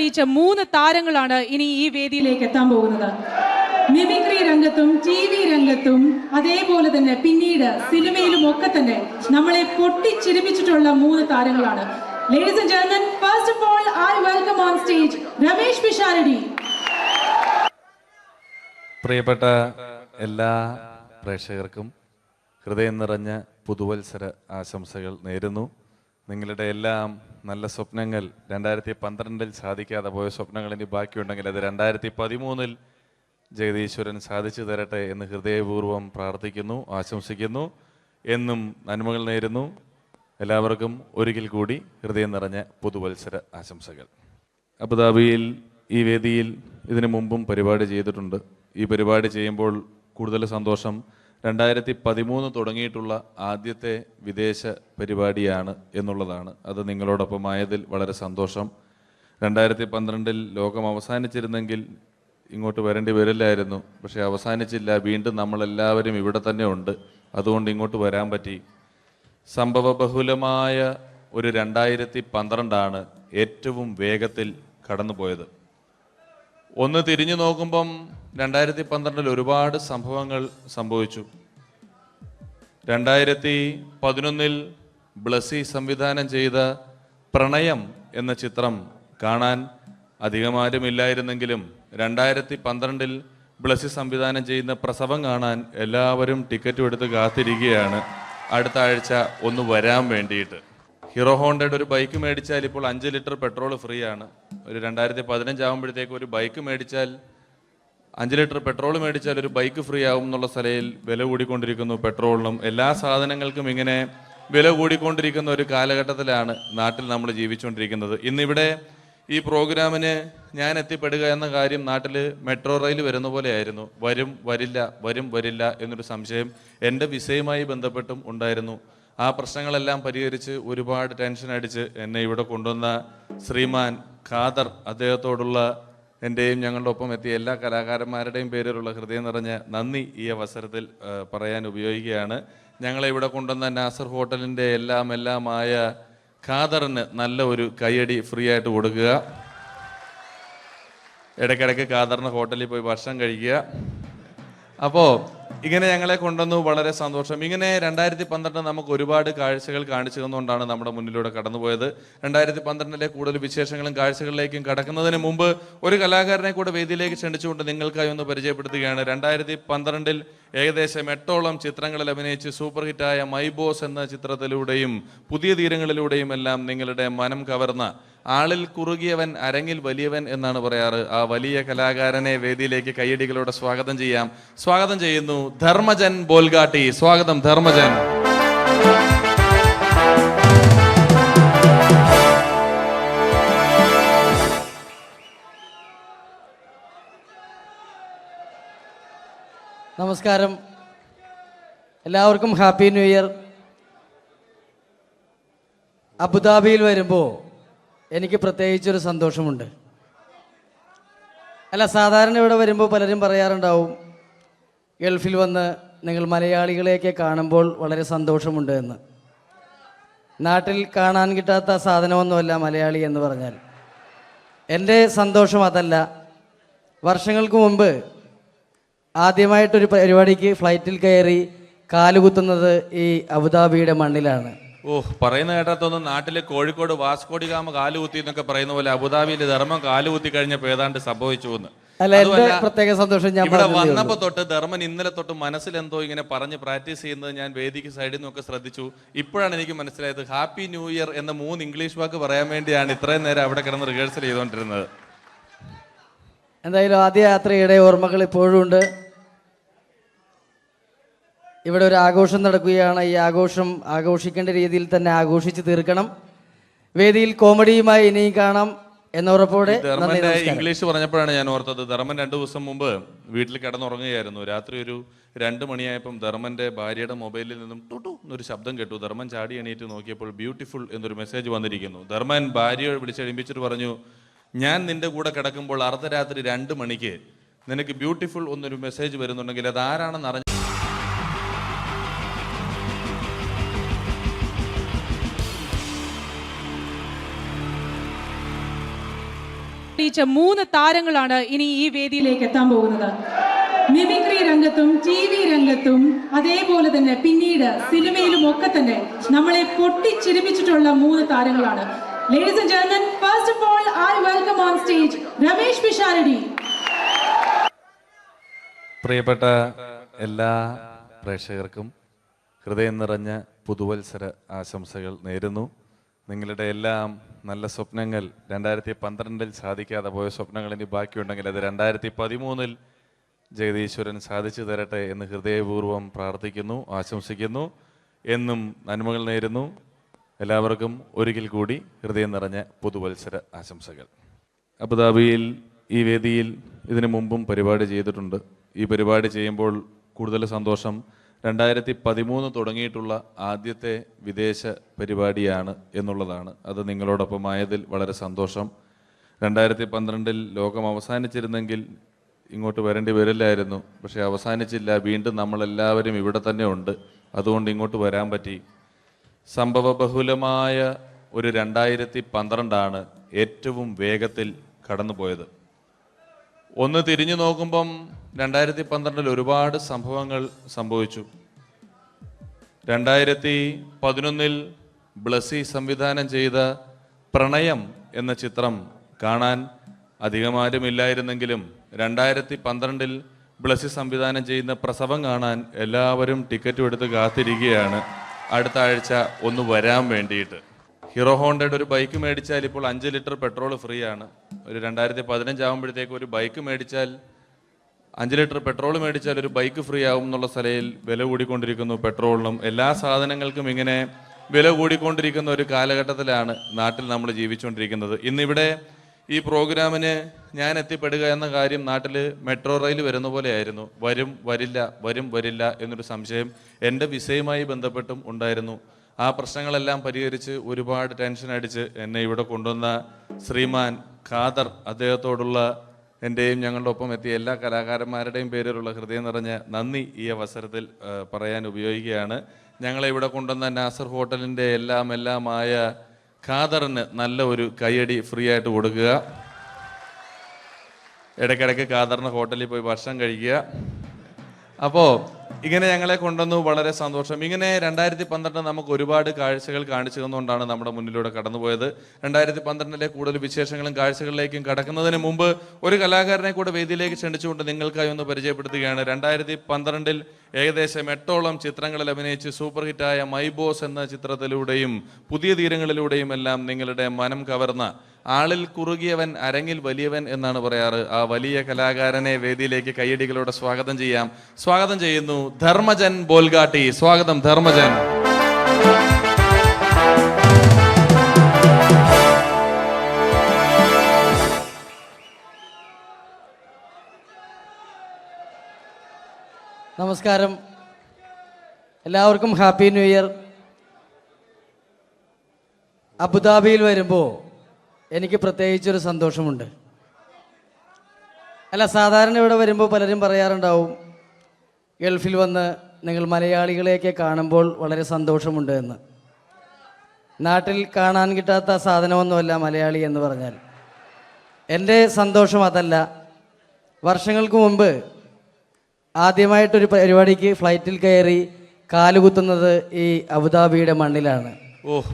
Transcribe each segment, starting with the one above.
തെളിയിച്ച 3 താരങ്ങളാണ് ഇനി ഈ വേദിയിലേക്ക് എത്താൻ പോകുന്നത്. മിമിക്രി രംഗത്തും TV രംഗത്തും അതേപോലെ തന്നെ പിന്നീട് സിനിമയിലും ഒക്കെ തന്നെ നമ്മളെ പൊട്ടിച്ചിരിപ്പിച്ചിട്ടുള്ള 3 താരങ്ങളാണ്. Ladies and gentlemen, first of all, I welcome on stage Ramesh Pisharadi. പ്രിയപ്പെട്ട എല്ലാ പ്രേക്ഷകർക്കും ഹൃദയം നിറഞ്ഞ പുതുവത്സര ആശംസകൾ നേരുന്നു. നിങ്ങളുടെ എല്ലാം നല്ല സ്വപ്നങ്ങൾ 2012 സാധിക്കാതെ പോയ സ്വപ്നങ്ങൾ ഇനി ബാക്കിയുണ്ടെങ്കിൽ അത് 2013 ജഗദീശ്വരൻ സാധിച്ചു തരട്ടെ എന്ന് ഹൃദയപൂർവ്വം പ്രാർത്ഥിക്കുന്നു, ആശംസിക്കുന്നു. എന്നും നന്മകൾ നേരുന്നു. എല്ലാവർക്കും ഒരിക്കൽ കൂടി ഹൃദയം നിറഞ്ഞ പുതുവത്സര ആശംസകൾ. അബുദാബിയിൽ ഈ വേദിയിൽ ഇതിനു മുമ്പും പരിപാടി ചെയ്തിട്ടുണ്ട്. ഈ പരിപാടി ചെയ്യുമ്പോൾ കൂടുതൽ സന്തോഷം 2013 തുടങ്ങിയിട്ടുള്ള ആദ്യത്തെ വിദേശ പരിപാടിയാണ് എന്നുള്ളതാണ്. അത് നിങ്ങളോടൊപ്പമായതിൽ വളരെ സന്തോഷം. 2012 ലോകം അവസാനിച്ചിരുന്നെങ്കിൽ ഇങ്ങോട്ട് വരേണ്ടി വരില്ലായിരുന്നു. പക്ഷേ അവസാനിച്ചില്ല. വീണ്ടും നമ്മളെല്ലാവരും ഇവിടെ തന്നെ ഉണ്ട്. അതുകൊണ്ട് ഇങ്ങോട്ട് വരാൻ പറ്റി. സംഭവബഹുലമായ ഒരു 2012 ഏറ്റവും വേഗത്തിൽ കടന്നുപോയത്. ഒന്ന് തിരിഞ്ഞു നോക്കുമ്പം 2012 ഒരുപാട് സംഭവങ്ങൾ സംഭവിച്ചു. 2011 ബ്ലസ്സി സംവിധാനം ചെയ്ത പ്രണയം എന്ന ചിത്രം കാണാൻ അധികമാരുമില്ലായിരുന്നെങ്കിലും 2012 ബ്ലസ്സി സംവിധാനം ചെയ്യുന്ന പ്രസവം കാണാൻ എല്ലാവരും ടിക്കറ്റും എടുത്ത് കാത്തിരിക്കുകയാണ് അടുത്ത ആഴ്ച ഒന്ന് വരാൻ വേണ്ടിയിട്ട്. ഹീറോ ഹോണ്ടയുടെ ഒരു ബൈക്ക് മേടിച്ചാൽ ഇപ്പോൾ 5 ലിറ്റർ പെട്രോൾ ഫ്രീ ആണ്. ഒരു 2015 ആകുമ്പോഴത്തേക്ക് ഒരു ബൈക്ക് മേടിച്ചാൽ 5 ലിറ്റർ പെട്രോൾ മേടിച്ചാൽ ഒരു ബൈക്ക് ഫ്രീ ആവും എന്നുള്ള സ്ഥലയിൽ വില കൂടിക്കൊണ്ടിരിക്കുന്നു. പെട്രോളിനും എല്ലാ സാധനങ്ങൾക്കും ഇങ്ങനെ വില കൂടിക്കൊണ്ടിരിക്കുന്ന ഒരു കാലഘട്ടത്തിലാണ് നാട്ടിൽ നമ്മൾ ജീവിച്ചുകൊണ്ടിരിക്കുന്നത്. ഇന്നിവിടെ ഈ പ്രോഗ്രാമിന് ഞാൻ എത്തിപ്പെടുക എന്ന കാര്യം നാട്ടിൽ മെട്രോ റെയിൽ വരുന്ന പോലെയായിരുന്നു. വരും വരില്ല എന്നൊരു സംശയം എൻ്റെ വിസയുമായി ബന്ധപ്പെട്ടും ഉണ്ടായിരുന്നു. ആ പ്രശ്നങ്ങളെല്ലാം പരിഹരിച്ച് ഒരുപാട് ടെൻഷൻ അടിച്ച് എന്നെ ഇവിടെ കൊണ്ടുവന്ന ശ്രീമാൻ ഖാദർ, അദ്ദേഹത്തോടുള്ള എൻ്റെയും ഞങ്ങളുടെ ഒപ്പം എത്തിയ എല്ലാ കലാകാരന്മാരുടെയും പേരിലുള്ള ഹൃദയം നിറഞ്ഞ നന്ദി ഈ അവസരത്തിൽ പറയാൻ ഉപയോഗിക്കുകയാണ്. ഞങ്ങളെ ഇവിടെ കൊണ്ടുവന്ന നാസർ ഹോട്ടലിൻ്റെ എല്ലാമായ ഖാദറിന് നല്ല ഒരു കൈയടി ഫ്രീ ആയിട്ട് കൊടുക്കുക. ഇടയ്ക്കിടയ്ക്ക് ഖാദറിന് ഹോട്ടലിൽ പോയി ഭക്ഷണം കഴിക്കുക. അപ്പോൾ ഇങ്ങനെ ഞങ്ങളെ കൊണ്ടുവന്നു, വളരെ സന്തോഷം. ഇങ്ങനെ 2012 നമുക്ക് ഒരുപാട് കാഴ്ചകൾ കാണിച്ചു തന്നുകൊണ്ടാണ് നമ്മുടെ മുന്നിലൂടെ കടന്നുപോയത്. 2012 കൂടുതൽ വിശേഷങ്ങളും കാഴ്ചകളിലേക്കും കടക്കുന്നതിന് മുമ്പ് ഒരു കലാകാരനെ കൂടെ വേദിയിലേക്ക് ക്ഷണിച്ചുകൊണ്ട് നിങ്ങൾക്കായി ഒന്ന് പരിചയപ്പെടുത്തുകയാണ്. 2012 ഏകദേശം 8ഓളം ചിത്രങ്ങളിൽ അഭിനയിച്ച് സൂപ്പർ ഹിറ്റായ മൈ ബോസ് എന്ന ചിത്രത്തിലൂടെയും പുതിയ തീരങ്ങളിലൂടെയും എല്ലാം നിങ്ങളുടെ മനം കവർന്ന, ആളിൽ കുറുകിയവൻ അരങ്ങിൽ വലിയവൻ എന്നാണ് പറയാറ്, ആ വലിയ കലാകാരനെ വേദിയിലേക്ക് കയ്യടികളോടെ സ്വാഗതം ചെയ്യാം. സ്വാഗതം ചെയ്യുന്നു ധർമ്മജൻ ബോൽഗാട്ടി. സ്വാഗതം ധർമ്മജൻ. നമസ്കാരം, എല്ലാവർക്കും ഹാപ്പി ന്യൂ ഇയർ. അബുദാബിയിൽ വരുമ്പോൾ എനിക്ക് പ്രത്യേകിച്ചൊരു സന്തോഷമുണ്ട്. അല്ല, സാധാരണ ഇവിടെ വരുമ്പോൾ പലരും പറയാറുണ്ടാവും, ഗൾഫിൽ വന്ന് നിങ്ങൾ മലയാളികളെയൊക്കെ കാണുമ്പോൾ വളരെ സന്തോഷമുണ്ട് എന്ന്. നാട്ടിൽ കാണാൻ കിട്ടാത്ത സാധനമൊന്നുമല്ല മലയാളി എന്ന് പറഞ്ഞാൽ. എൻ്റെ സന്തോഷം അതല്ല. വർഷങ്ങൾക്ക് മുമ്പ് ആദ്യമായിട്ടൊരു പരിപാടിക്ക് ഫ്ലൈറ്റിൽ കയറി കാലുകുത്തുന്നത് ഈ അബുദാബിയുടെ മണ്ണിലാണ്. പറയുന്ന കേട്ടാത്തൊന്നും നാട്ടിലെ കോഴിക്കോട് വാസ്കോടി ഗാമ കാലുകുത്തി എന്നൊക്കെ പറയുന്ന പോലെ അബുദാബിയിൽ ധർമ്മം കാലുകുത്തി കഴിഞ്ഞപ്പോൾ ഏതാണ്ട് സംഭവിച്ചു എന്ന്. അല്ല, എന്റെ പ്രത്യേക സന്തോഷം ഞാൻ ഇവിടെ വന്നപ്പോ തൊട്ട് ധർമ്മൻ ഇന്നലെ തൊട്ട് മനസ്സിലെന്തോ ഇങ്ങനെ പറഞ്ഞ് പ്രാക്ടീസ് ചെയ്യുന്നത് ഞാൻ വേദിക്ക് സൈഡിൽ നിന്നൊക്കെ ശ്രദ്ധിച്ചു. ഇപ്പോഴാണ് എനിക്ക് മനസ്സിലായത് ഹാപ്പി ന്യൂ ഇയർ എന്ന 3 ഇംഗ്ലീഷ് വാക്ക് പറയാൻ വേണ്ടിയാണ് ഇത്രയും നേരം അവിടെ കിടന്ന് റിഹേഴ്സൽ ചെയ്തുകൊണ്ടിരുന്നത്. എന്തായാലും ആദ്യ യാത്രയുടെ ഓർമ്മകൾ ഇപ്പോഴും ഉണ്ട്. ഇവിടെ ഒരു ആഘോഷം നടക്കുകയാണ്. ഈ ആഘോഷം ആഘോഷിക്കേണ്ട രീതിയിൽ തന്നെ ആഘോഷിച്ച് തീർക്കണം. വേദിയിൽ കോമഡിയുമായി ഇനിയും കാണാം എന്നുറപ്പോടെ. ഇംഗ്ലീഷ് പറഞ്ഞപ്പോഴാണ് ഞാൻ ഓർത്തത്, ധർമ്മൻ 2 ദിവസം മുമ്പ് വീട്ടിൽ കിടന്നുറങ്ങുകയായിരുന്നു. രാത്രി ഒരു 2 മണിയായപ്പം ധർമ്മന്റെ ഭാര്യയുടെ മൊബൈലിൽ നിന്നും ടുട്ടു എന്നൊരു ശബ്ദം കേട്ടു. ധർമ്മൻ ചാടി എണീറ്റ് നോക്കിയപ്പോൾ ബ്യൂട്ടിഫുൾ എന്നൊരു മെസ്സേജ് വന്നിരിക്കുന്നു. ധർമ്മൻ ഭാര്യയെ വിളിച്ചെഴുപ്പിച്ചിട്ട് പറഞ്ഞു, ഞാൻ നിന്റെ കൂടെ കിടക്കുമ്പോൾ അർദ്ധരാത്രി 2 മണിക്ക് നിനക്ക് ബ്യൂട്ടിഫുൾ എന്നൊരു മെസ്സേജ് വരുന്നുണ്ടെങ്കിൽ അത് ആരാണെന്ന് അറിഞ്ഞു. തെളിയിച്ച 3 താരങ്ങളാണ് ഇനി ഈ വേദിയിലേക്ക് എത്താൻ പോകുന്നത്. മിമിക്രി രംഗത്തും TV രംഗത്തും അതേപോലെ തന്നെ പിന്നീട് സിനിമയിലും ഒക്കെ തന്നെ നമ്മളെ പൊട്ടിച്ചിരിപ്പിച്ചിട്ടുള്ള 3 താരങ്ങളാണ്. Ladies and gentlemen, first of all, I welcome on stage Ramesh Pisharadi. പ്രിയപ്പെട്ട എല്ലാ പ്രേക്ഷകർക്കും ഹൃദയം നിറഞ്ഞ പുതുവത്സര ആശംസകൾ നേരുന്നു. നിങ്ങളുടെ എല്ലാം നല്ല സ്വപ്നങ്ങൾ 2012 സാധിക്കാതെ പോയ സ്വപ്നങ്ങൾ ഇനി ബാക്കിയുണ്ടെങ്കിൽ അത് 2013 ജഗദീശ്വരൻ സാധിച്ചു തരട്ടെ എന്ന് ഹൃദയപൂർവ്വം പ്രാർത്ഥിക്കുന്നു, ആശംസിക്കുന്നു. എന്നും നന്മകൾ നേരുന്നു. എല്ലാവർക്കും ഒരിക്കൽ കൂടി ഹൃദയം നിറഞ്ഞ പുതുവത്സര ആശംസകൾ. അബുദാബിയിൽ ഈ വേദിയിൽ ഇതിനു മുമ്പും പരിപാടി ചെയ്തിട്ടുണ്ട്. ഈ പരിപാടി ചെയ്യുമ്പോൾ കൂടുതൽ സന്തോഷം 2013 തുടങ്ങിയിട്ടുള്ള ആദ്യത്തെ വിദേശ പരിപാടിയാണ് എന്നുള്ളതാണ്. അത് നിങ്ങളോടൊപ്പമായതിൽ വളരെ സന്തോഷം. 2012 ലോകം അവസാനിച്ചിരുന്നെങ്കിൽ ഇങ്ങോട്ട് വരേണ്ടി വരില്ലായിരുന്നു. പക്ഷേ അവസാനിച്ചില്ല. വീണ്ടും നമ്മളെല്ലാവരും ഇവിടെ തന്നെ ഉണ്ട്. അതുകൊണ്ട് ഇങ്ങോട്ട് വരാൻ പറ്റി. സംഭവബഹുലമായ ഒരു 2012 ഏറ്റവും വേഗത്തിൽ കടന്നുപോയത്. ഒന്ന് തിരിഞ്ഞു നോക്കുമ്പം 2012 ഒരുപാട് സംഭവങ്ങൾ സംഭവിച്ചു. 2011 ബ്ലസി സംവിധാനം ചെയ്ത പ്രണയം എന്ന ചിത്രം കാണാൻ അധികമാരുമില്ലായിരുന്നെങ്കിലും 2012 ബ്ലസി സംവിധാനം ചെയ്യുന്ന പ്രസവം കാണാൻ എല്ലാവരും ടിക്കറ്റും എടുത്ത് കാത്തിരിക്കുകയാണ് അടുത്ത ആഴ്ച ഒന്ന് വരാൻ വേണ്ടിയിട്ട്. ഹീറോ ഹോണ്ടയുടെ ഒരു ബൈക്ക് മേടിച്ചാൽ ഇപ്പോൾ 5 ലിറ്റർ പെട്രോൾ ഫ്രീ ആണ്. ഒരു 2015 ആകുമ്പോഴത്തേക്ക് ഒരു ബൈക്ക് മേടിച്ചാൽ 5 ലിറ്റർ പെട്രോൾ മേടിച്ചാൽ ഒരു ബൈക്ക് ഫ്രീ ആവും എന്നുള്ള സ്ഥലയിൽ വില കൂടിക്കൊണ്ടിരിക്കുന്നു. പെട്രോളിനും എല്ലാ സാധനങ്ങൾക്കും ഇങ്ങനെ വില കൂടിക്കൊണ്ടിരിക്കുന്ന ഒരു കാലഘട്ടത്തിലാണ് നാട്ടിൽ നമ്മൾ ജീവിച്ചുകൊണ്ടിരിക്കുന്നത്. ഇന്നിവിടെ ഈ പ്രോഗ്രാമിന് ഞാൻ എത്തിപ്പെടുക എന്ന കാര്യം നാട്ടിൽ മെട്രോ റെയിൽ വരുന്ന പോലെയായിരുന്നു. വരും വരില്ല എന്നൊരു സംശയം എൻ്റെ വിസയുമായി ബന്ധപ്പെട്ടും ഉണ്ടായിരുന്നു. ആ പ്രശ്നങ്ങളെല്ലാം പരിഹരിച്ച് ഒരുപാട് ടെൻഷൻ അടിച്ച് എന്നെ ഇവിടെ കൊണ്ടുവന്ന ശ്രീമാൻ ഖാദർ, അദ്ദേഹത്തോടുള്ള എൻ്റെയും ഞങ്ങളുടെ ഒപ്പം എത്തിയ എല്ലാ കലാകാരന്മാരുടെയും പേരിലുള്ള ഹൃദയം നിറഞ്ഞ നന്ദി ഈ അവസരത്തിൽ പറയാൻ ഉപയോഗിക്കുകയാണ്. ഞങ്ങളെ ഇവിടെ കൊണ്ടുവന്ന നാസർ ഹോട്ടലിൻ്റെ എല്ലാമായ ഖാദറിന് നല്ല ഒരു കയ്യടി ഫ്രീ ആയിട്ട് കൊടുക്കുക. ഇടയ്ക്കിടയ്ക്ക് ഖാദറിന് ഹോട്ടലിൽ പോയി ഭക്ഷണം കഴിക്കുക. അപ്പോൾ ഇങ്ങനെ ഞങ്ങളെ കൊണ്ടുവന്നു, വളരെ സന്തോഷം. ഇങ്ങനെ 2012 നമുക്ക് ഒരുപാട് കാഴ്ചകൾ കാണിച്ചു തന്നുകൊണ്ടാണ് നമ്മുടെ മുന്നിലൂടെ കടന്നുപോയത്. 2012 കൂടുതൽ വിശേഷങ്ങളും കാഴ്ചകളിലേക്കും കടക്കുന്നതിന് മുമ്പ് ഒരു കലാകാരനെ കൂടെ വേദിയിലേക്ക് ക്ഷണിച്ചുകൊണ്ട് നിങ്ങൾക്കായി ഒന്ന് പരിചയപ്പെടുത്തുകയാണ്. 2012 ഏകദേശം 8ഓളം ചിത്രങ്ങളിൽ അഭിനയിച്ച് സൂപ്പർ ഹിറ്റായ മൈ ബോസ് എന്ന ചിത്രത്തിലൂടെയും പുതിയ തീരങ്ങളിലൂടെയും എല്ലാം നിങ്ങളുടെ മനം കവർന്ന, ആളിൽ കുറുകിയവൻ അരങ്ങിൽ വലിയവൻ എന്നാണ് പറയാറ്, ആ വലിയ കലാകാരനെ വേദിയിലേക്ക് കയ്യടികളോടെ സ്വാഗതം ചെയ്യാം. സ്വാഗതം ചെയ്യുന്നു ധർമ്മജൻ ബോൽഗാട്ടി. സ്വാഗതം ധർമ്മജൻ. നമസ്കാരം, എല്ലാവർക്കും ഹാപ്പി ന്യൂ ഇയർ. അബുദാബിയിൽ വരുമ്പോൾ എനിക്ക് പ്രത്യേകിച്ചൊരു സന്തോഷമുണ്ട്. അല്ല, സാധാരണ ഇവിടെ വരുമ്പോൾ പലരും പറയാറുണ്ടാവും, ഗൾഫിൽ വന്ന് നിങ്ങൾ മലയാളികളെയൊക്കെ കാണുമ്പോൾ വളരെ സന്തോഷമുണ്ട് എന്ന്. നാട്ടിൽ കാണാൻ കിട്ടാത്ത സാധനമൊന്നുമല്ല മലയാളി എന്ന് പറഞ്ഞാൽ. എൻ്റെ സന്തോഷം അതല്ല. വർഷങ്ങൾക്ക് മുമ്പ് ആദ്യമായിട്ടൊരു പരിപാടിക്ക് ഫ്ലൈറ്റിൽ കയറി കാലുകുത്തുന്നത് ഈ അബുദാബിയുടെ മണ്ണിലാണ്.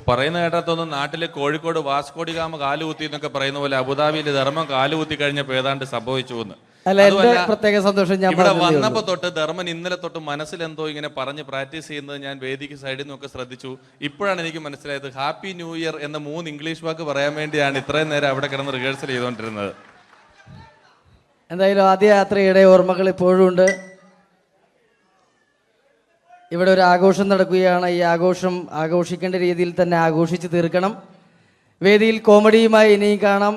പറയുന്ന കേട്ടാത്തൊന്നും നാട്ടിലെ കോഴിക്കോട് വാസ്കോടി ഗാമ കാലുകുത്തി എന്നൊക്കെ പറയുന്ന പോലെ അബുദാബിയിൽ ധർമ്മം കാലുകുത്തി കഴിഞ്ഞപ്പോൾ ഏതാണ്ട് സംഭവിച്ചു എന്ന്. അല്ല, എന്റെ പ്രത്യേക സന്തോഷം ഞാൻ ഇവിടെ വന്നപ്പോ തൊട്ട് ധർമ്മൻ ഇന്നലെ തൊട്ട് മനസ്സിലെന്തോ ഇങ്ങനെ പറഞ്ഞ് പ്രാക്ടീസ് ചെയ്യുന്നത് ഞാൻ വേദിക്ക് സൈഡിൽ നിന്നൊക്കെ ശ്രദ്ധിച്ചു. ഇപ്പോഴാണ് എനിക്ക് മനസ്സിലായത് ഹാപ്പി ന്യൂ ഇയർ എന്ന 3 ഇംഗ്ലീഷ് വാക്ക് പറയാൻ വേണ്ടിയാണ് ഇത്രയും നേരം അവിടെ കിടന്ന് റിഹേഴ്സൽ ചെയ്തുകൊണ്ടിരുന്നത്. എന്തായാലും ആദ്യ യാത്രയുടെ ഓർമ്മകൾ ഇപ്പോഴും ഉണ്ട്. ഇവിടെ ഒരു ആഘോഷം നടക്കുകയാണ്. ഈ ആഘോഷം ആഘോഷിക്കേണ്ട രീതിയിൽ തന്നെ ആഘോഷിച്ച് തീർക്കണം. വേദിയിൽ കോമഡിയുമായി ഇനിയും കാണാം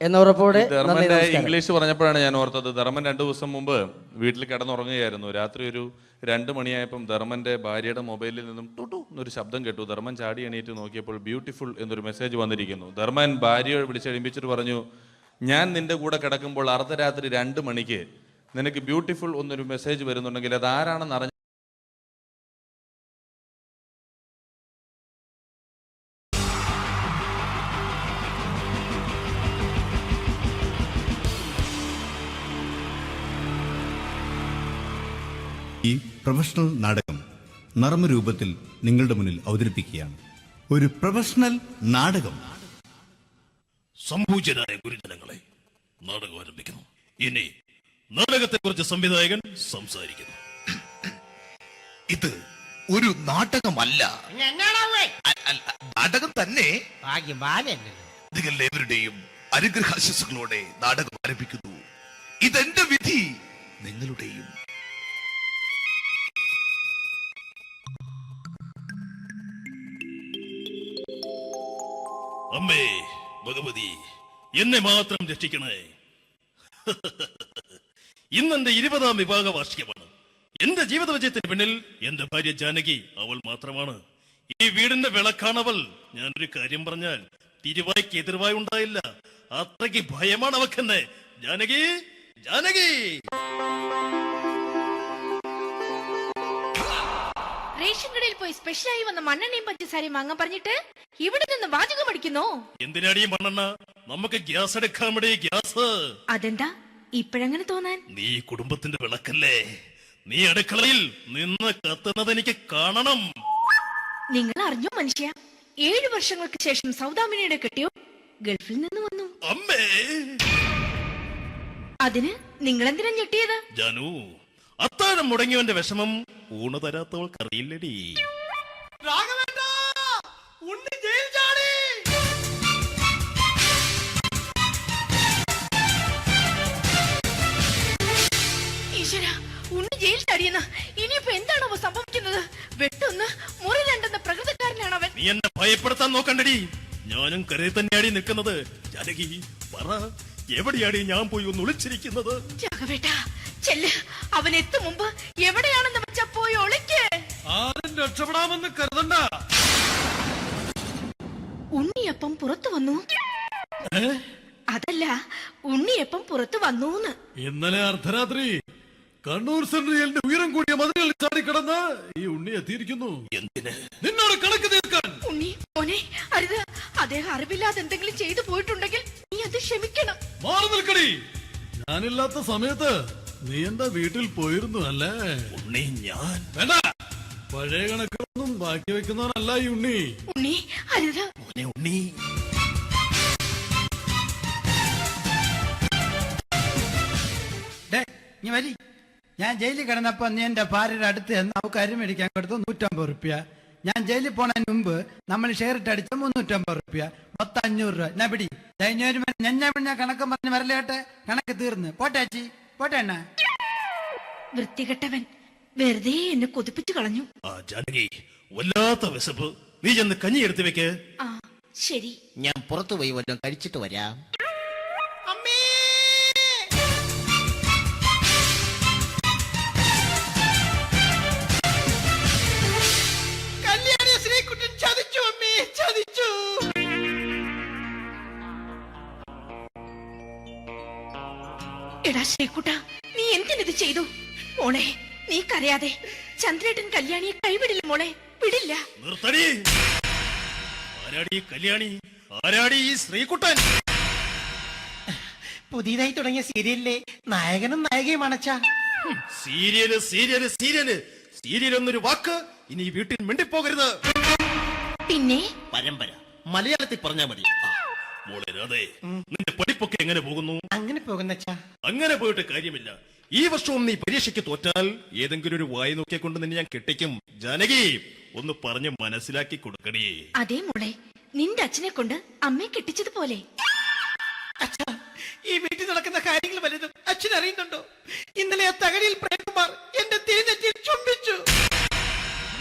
എന്ന ഉറപ്പോടെ. ധർമ്മന്റെ ഇംഗ്ലീഷ് പറഞ്ഞപ്പോഴാണ് ഞാൻ ഓർത്തത്. ധർമ്മൻ 2 ദിവസം മുമ്പ് വീട്ടിൽ കിടന്നുറങ്ങുകയായിരുന്നു. രാത്രി ഒരു 2 മണിയായപ്പം ധർമ്മന്റെ ഭാര്യയുടെ മൊബൈലിൽ നിന്നും ടുട്ടു എന്നൊരു ശബ്ദം കേട്ടു. ധർമ്മൻ ചാടി എണീറ്റ് നോക്കിയപ്പോൾ ബ്യൂട്ടിഫുൾ എന്നൊരു മെസ്സേജ് വന്നിരിക്കുന്നു. ധർമ്മൻ ഭാര്യയെ വിളിച്ചെഴുപ്പിച്ചിട്ട് പറഞ്ഞു, ഞാൻ നിന്റെ കൂടെ കിടക്കുമ്പോൾ അർദ്ധരാത്രി 2 മണിക്ക് നിനക്ക് ബ്യൂട്ടിഫുൾ എന്നൊരു മെസ്സേജ് വരുന്നുണ്ടെങ്കിൽ അത് ആരാണെന്ന് അറിഞ്ഞ ഈ പ്രൊഫഷണൽ നാടകം നർമ്മരൂപത്തിൽ നിങ്ങളുടെ മുന്നിൽ അവതരിപ്പിക്കുകയാണ്. ഒരു പ്രൊഫഷണൽ നാടകം. സംപൂജ്യരായ ഗുരുജനങ്ങളെ, നാടകം ആരംഭിക്കുന്നു. ഇനി നാടകത്തെക്കുറിച്ച് സംവിധായകൻ സംസാരിക്കുന്നു. ഇത് ഒരു നാടകമല്ല, നാടകം തന്നെ. നിങ്ങളെവരുടെയും അനുഗ്രഹാശിസുകളോടെ നാടകം ആരംഭിക്കുന്നു. ഇതെന്റെ വിധി, നിങ്ങളുടെയും. അമ്മേ ഭഗവതി, എന്നെ മാത്രം രക്ഷിക്കണേ. ഇന്നെന്റെ 20ാം വിവാഹ വാർഷികമാണ്. എന്റെ ജീവിത വിജയത്തിന് പിന്നിൽ എന്റെ ഭാര്യ ജാനകി അവൾ മാത്രമാണ്. ഈ വീടിന്റെ വിളക്കാണവൾ. ഞാനൊരു കാര്യം പറഞ്ഞാൽ തിരുവായ്ക്ക് എതിർവായി ഉണ്ടായില്ല. അത്രയ്ക്ക് ഭയമാണ് അവക്കെന്നെ. ജാനകി, ജാനകി. റേഷൻ കടയിൽ പോയി സ്പെഷ്യലായി വന്ന മണ്ണെണ്ണയും പഞ്ചസാരയും വാങ്ങാൻ പറഞ്ഞിട്ട് ഇവിടെ നിന്ന് വാചകം അടിക്കുന്നു. എന്തിനാടി മണ്ണെണ്ണ? നമുക്ക് ഗ്യാസ് എടുക്കാൻ വേണ്ടി ഗ്യാസ്. അതെന്താ ഇപ്പോഴങ്ങനെ തോന്നാൻ? നീ കുടുംബത്തിന്റെ വിളക്കല്ലേ. നീ അടുക്കളയിൽ നിന്ന് കത്തുന്നത് എനിക്ക് കാണണം. നിങ്ങൾ അറിഞ്ഞോ മനുഷ്യ, 7 വർഷങ്ങൾക്ക് ശേഷം സൗദാമിനിയുടെ കെട്ടിയോ ഗൾഫിൽ നിന്ന് വന്നു. അമ്മേ, അതിന് നിങ്ങൾ എന്തിനാ ഞെട്ടിയത്? ജാനു, അത്താഴം മുടങ്ങിയവന്റെ വിഷമം ഊണ് തരാത്തവൾക്കറിയില്ലടി. ഈശ്വര, ഉണ്ണി ജയിൽ ചാടിയെന്ന്. ഇനിയിപ്പോ എന്താണോ സംഭവിക്കുന്നത്? വെട്ടൊന്ന് മുറി രണ്ടെന്ന പ്രകൃതക്കാരനാണ് അവൻ. നീ എന്നെ ഭയപ്പെടുത്താൻ നോക്കണ്ടടി. ഞാനും കരയിൽ തന്നെയാടി നിൽക്കുന്നത്. ജാനകി, പറ, എവിടെയാടി ഞാൻ പോയി ഒന്ന് ഒളിച്ചിരിക്കുന്നത്? രാഘവേട്ട, ചെല്ല്. അവൻ എത്തും മുമ്പ് എവിടെയാണെന്ന് വെച്ചാ പോയി ഒളിക്ക്. ആരും രക്ഷപ്പെടാമെന്ന് കരുതണ്ട. ഉണ്ണിയപ്പം പുറത്തു വന്നു. അതല്ല, ഉണ്ണിയപ്പം പുറത്തു വന്നൂന്ന്. ഇന്നലെ അർദ്ധരാത്രി കണ്ണൂർ സെൻട്രലിന്റെ ഉയരം കൂടിയ മതിലുകളിൽ ചാടിക്കിടന്ന് ഈ ഉണ്ണി എത്തിയിരിക്കുന്നു. എന്തിന്? നിന്നോട് കണക്ക് തീർക്കാൻ. ഉണ്ണി മോനെ, അരുത്. അദ്ദേഹം അറിവില്ലാതെ എന്തെങ്കിലും ചെയ്തു പോയിട്ടുണ്ടെങ്കിൽ നീ അത് ക്ഷമിക്കണം. മാറി നിൽക്കടി. ഞാനില്ലാത്ത സമയത്ത് നീ എന്താ വീട്ടിൽ പോയിരുന്നു അല്ലേ? ഉണ്ണി, ഞാൻ വേണ്ട. പഴയ കണക്കൊന്നും ബാക്കി വെക്കുന്നവനല്ല ഈ ഉണ്ണി. ഉണ്ണി, അരുത്. ഉണ്ണി, ഞാൻ ജയിലിൽ കിടന്നപ്പോ നീ എന്റെ ഭാര്യയുടെ അടുത്ത് എന്ന് അവർക്ക് അരി മേടിക്കാൻ കൊടുത്തു 150 റുപ്യ. ഞാൻ ജയിലിൽ പോണതിന് മുമ്പ് നമ്മൾ ഷെയർ ഇട്ട് അടിച്ച 350 റുപ്യ, മൊത്തം 500 രൂപ. ഞാൻ പിടി ഞാൻ കണക്ക് പറഞ്ഞ് വരലേട്ടെ. കണക്ക് തീർന്ന് പോട്ടേച്ചി, പോട്ടെ എണ്ണ. വൃത്തികെട്ടവൻ വെറുതെ എന്നെ കൊതിപ്പിച്ചു കളഞ്ഞു. ജാനകി, വല്ലാത്ത വിശപ്പ്. നീ ചെന്ന് കഞ്ഞി എടുത്തു വെക്ക്. ആ ശരി. ഞാൻ പുറത്തു പോയി വല്ലതും കഴിച്ചിട്ട് വരാം. എടാ ശ്രീകുട്ട, നീ എന്തിനിത് ചെയ്തു? മോളെ, നീ കരയാതെ. ചന്ദ്രേട്ടൻ കല്യാണിയെ കൈവിടില്ല മോളെ, വിടില്ല. നിർത്തടി. ആരാടി കല്യാണി? ആരാടി ഈ ശ്രീകുട്ടൻ? പുതിയതായി തുടങ്ങിയ സീരിയലിലെ നായകനും നായികയും അണച്ചാ. സീരിയല് സീരിയല് സീരിയല് സീരിയൽ എന്നൊരു വാക്ക് ഇനി ഈ വീട്ടിൽ മിണ്ടിപ്പോകരുത്. പിന്നെ പരമ്പര മലയാളത്തിൽ പറഞ്ഞാ മതി. മോളെ രാധേ, നിന്റെ പഠിപ്പൊക്കെ എങ്ങനെ പോകുന്നു? അങ്ങനെ പോകുന്നച്ചാ. അങ്ങനെ പോയിട്ട് കാര്യമില്ല. ഈ വർഷവും നീ പരീക്ഷയ്ക്ക് തോറ്റാൽ ഏതെങ്കിലും ഒരു വായി നോക്കിയെ കൊണ്ട് നിന്നെ ഞാൻ കെട്ടിക്കും. ജാനകി, ഒന്ന് പറഞ്ഞ് മനസ്സിലാക്കി കൊടുക്കണേ. അതേ മോളെ, നിന്റെ അച്ഛനെ കൊണ്ട് അമ്മയെ കെട്ടിച്ചതുപോലെ. ഈ വീട്ടിൽ നടക്കുന്ന കാര്യങ്ങൾ വലുതും അച്ഛൻ അറിയുന്നുണ്ടോ? ഇന്നലെ ആ തകഴിയിൽ പ്രേംകുമാർ എന്റെ തിരിഞ്ഞെത്തി ചുംബിച്ചു.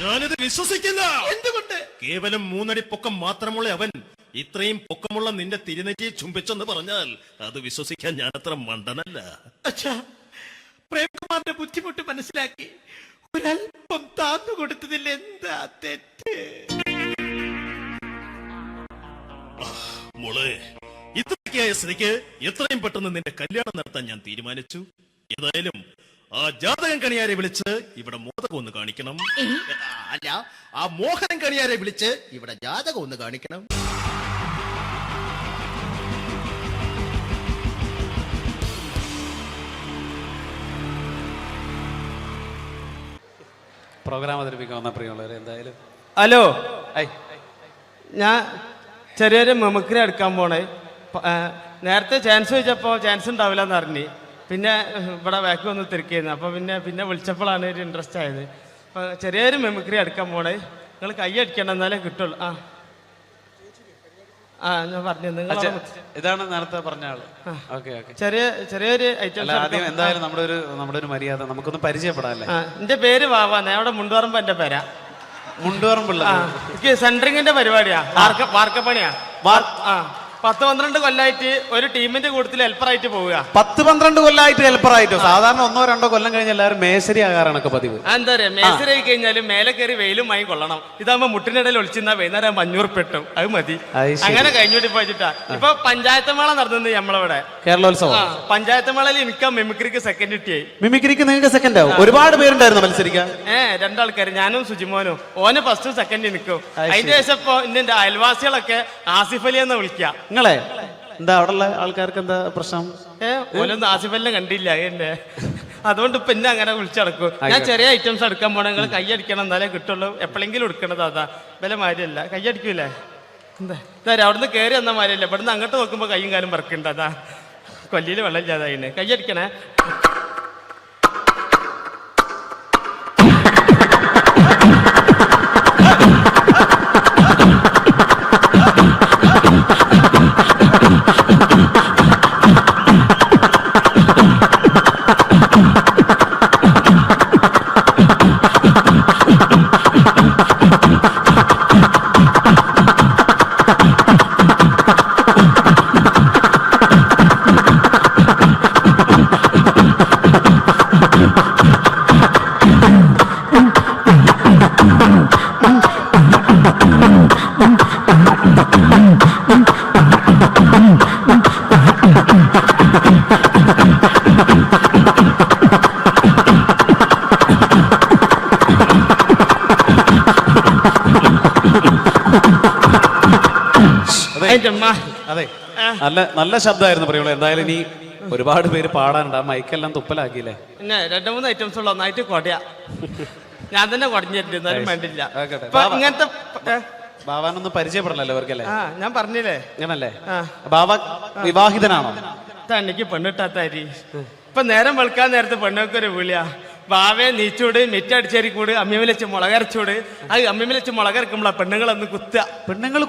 ഞാനിത് വിശ്വസിക്കില്ല. എന്തുകൊണ്ട്? കേവലം 3 അടി പൊക്കം മാത്രമുള്ള അവൻ ഇത്രയും പൊക്കമുള്ള നിന്റെ തിരുനെറ്റിയെ ചുംബിച്ചെന്ന് പറഞ്ഞാൽ അത് വിശ്വസിക്കാൻ ഞാൻ അത്ര മണ്ടനല്ല. അച്ഛാ, പ്രേംകുമാറിന്റെ ബുദ്ധിമുട്ട് മനസ്സിലാക്കി ഒരല്പം താന്നു കൊടുത്തതിൽ എന്താ തെറ്റ്? മോളെ, ഇത്രയ്ക്കായ സ്ഥിതിക്ക് എത്രയും പെട്ടെന്ന് നിന്റെ കല്യാണം നടത്താൻ ഞാൻ തീരുമാനിച്ചു. ഏതായാലും ആ ജാതകം കണിയാരെ വിളിച്ച് ഇവിടെ മോദകം ഒന്ന് കാണിക്കണം. അല്ല, ആ മോഹനം കണിയാരെ വിളിച്ച് ഇവിടെ ജാതകം ഒന്ന് കാണിക്കണം. പ്രോഗ്രാം അവതരിപ്പിക്കാൻ വന്ന പ്രിയമുള്ളവരെ എന്തായാലും ഹലോ, ഐ ഞാൻ ചെറിയൊരു മെമിക്രി എടുക്കാൻ പോണേ. നേരത്തെ ചാൻസ് ചോദിച്ചപ്പോൾ ചാൻസ് ഉണ്ടാവില്ല എന്ന് അറിഞ്ഞു. പിന്നെ ഇവിടെ ബാക്ക് വന്ന് തിരക്കിയിരുന്നു. അപ്പോൾ പിന്നെ വിളിച്ചപ്പോഴാണ് ഒരു ഇൻട്രസ്റ്റ് ആയത്. അപ്പോൾ ചെറിയൊരു മെമിക്രി എടുക്കാൻ പോണേ. നിങ്ങൾ കൈ അടിക്കണം എന്നാലേ കിട്ടുള്ളൂ. ഞാൻ പറഞ്ഞു നിങ്ങൾ ഇതാണ് നേരത്തെ പറഞ്ഞ ആള്. Okay okay. ചെറിയൊരു ഐറ്റം. ആദ്യം എന്തായാലും നമ്മുടെ ഒരു മര്യാദ നമുക്കൊന്ന് പരിചയപ്പെടാല്ലേ. എൻ്റെ പേര് വാവാന്ന്. അവിടെ മുണ്ടുപറമ്പ് എൻ്റെ പേരാ. മുണ്ടുപറമ്പുള്ള എനിക്ക് സെൻട്രിങ്ങിന്റെ പരിപാടിയാ. വാർക്കപ്പണിയാ. 10-12 കൊല്ലായിട്ട് ഒരു ടീമിന്റെ കൂട്ടത്തിൽ ഹെൽപ്പറായിട്ട് പോവുക. 10-12 കൊല്ലമായിട്ട് ഹെൽപ്പറായിട്ടോ? സാധാരണ 1-2 കൊല്ലം കഴിഞ്ഞ് എല്ലാവരും മേശരി ആകാറാണൊക്കെ പതിവ്. എന്താ പറയാ, മേശരി ആയി കഴിഞ്ഞാലും മേലെ കയറി വെയിലും വാങ്ങി കൊള്ളണം. ഇതാകുമ്പോ മുട്ടിനിടയിൽ ഒളിച്ചിരുന്ന വൈകുന്നേരം 500 പെട്ടും. അത് മതി. അങ്ങനെ കഴിഞ്ഞോട്ടി പോയിട്ടാ. ഇപ്പൊ പഞ്ചായത്ത് മേള നടന്നത് നമ്മളവിടെ കേരളോത്സവം. പഞ്ചായത്ത് മേളയിൽ എനിക്ക് മിമിക്രിക്ക് സെക്കൻഡ് കിട്ടിയായി. മിമിക്രിക്ക് നിങ്ങൾക്ക് സെക്കൻഡ് ആവും? ഒരുപാട് പേരുണ്ടായിരുന്നു മത്സരിക്കാൻ? 2 ആൾക്കാർ, ഞാനും സുജിമോനും. ഓന് ഫസ്റ്റ് സെക്കൻഡ് നിൽക്കും. അതിന്റെ ശേഷം ഇപ്പൊ എന്റെ അയൽവാസികളൊക്കെ ആസിഫ് അലി എന്ന് വിളിക്കാം. നിങ്ങളെ എന്താ അവിടെയുള്ള ആൾക്കാർക്ക് എന്താ പ്രശ്നം? ഓനൊന്നും ആസിഫ് അലിനെ കണ്ടില്ല എന്നെ. അതുകൊണ്ട് ഇപ്പൊ എന്നെ അങ്ങനെ വിളിച്ചടക്കും. ഞാൻ ചെറിയ ഐറ്റംസ് എടുക്കാൻ പോണേ. നിങ്ങൾ കൈ അടിക്കണം എന്നാലേ കിട്ടുള്ളൂ. എപ്പോഴെങ്കിലും എടുക്കണത് അതാ. വില മാരിയല്ല. കൈ അടിക്കൂലേ? എന്താ അവിടുന്ന് കയറി വന്ന മാരിയല്ല. ഇവിടുന്ന് അങ്ങോട്ട് നോക്കുമ്പോ കൈയും കാലും പറക്കുണ്ട്. അതാ കൊല്ലിയിൽ വെള്ളം ഇല്ലാതായിന്. കൈ അടിക്കണേ. അതെ, നല്ല ശബ്ദമായിരുന്നു പ്രിയമുള്ള. എന്തായാലും ഇനി ഒരുപാട് പേര് പാടാനുണ്ട്. ആ മൈക്കെല്ലാം തുപ്പലാക്കിയില്ലേ? പിന്നെ 2-3 ഐറ്റംസ് ഉള്ള ഒന്നായിട്ട് കൊടയാ. ഞാൻ തന്നെ കുടഞ്ഞിട്ടുണ്ട്. എന്നാലും വേണ്ടില്ല. ഇങ്ങനത്തെ ബാവാനൊന്നും പരിചയപ്പെടണല്ലോ അവർക്കല്ലേ? ഞാൻ പറഞ്ഞില്ലേ അങ്ങനല്ലേ? ബാവ വിവാഹിതനാണോ? എനിക്ക് പെണ്ണിട്ടാത്താരി. ഇപ്പൊ നേരം വെളുക്കാൻ നേരത്തെ പെണ്ണൊക്കെ വിളിയാ. ബാവേ നീച്ചൂട്, മിറ്റടിച്ചേരി കൂട്, അമ്മിമലച്ച് മുളകരച്ചൂട്. അത് അമ്മിമലച്ച് മുളകരക്കുമ്പോളാ പെണ്ണുങ്ങളൊന്ന് കുത്തുക. പെണ്ണുങ്ങൾ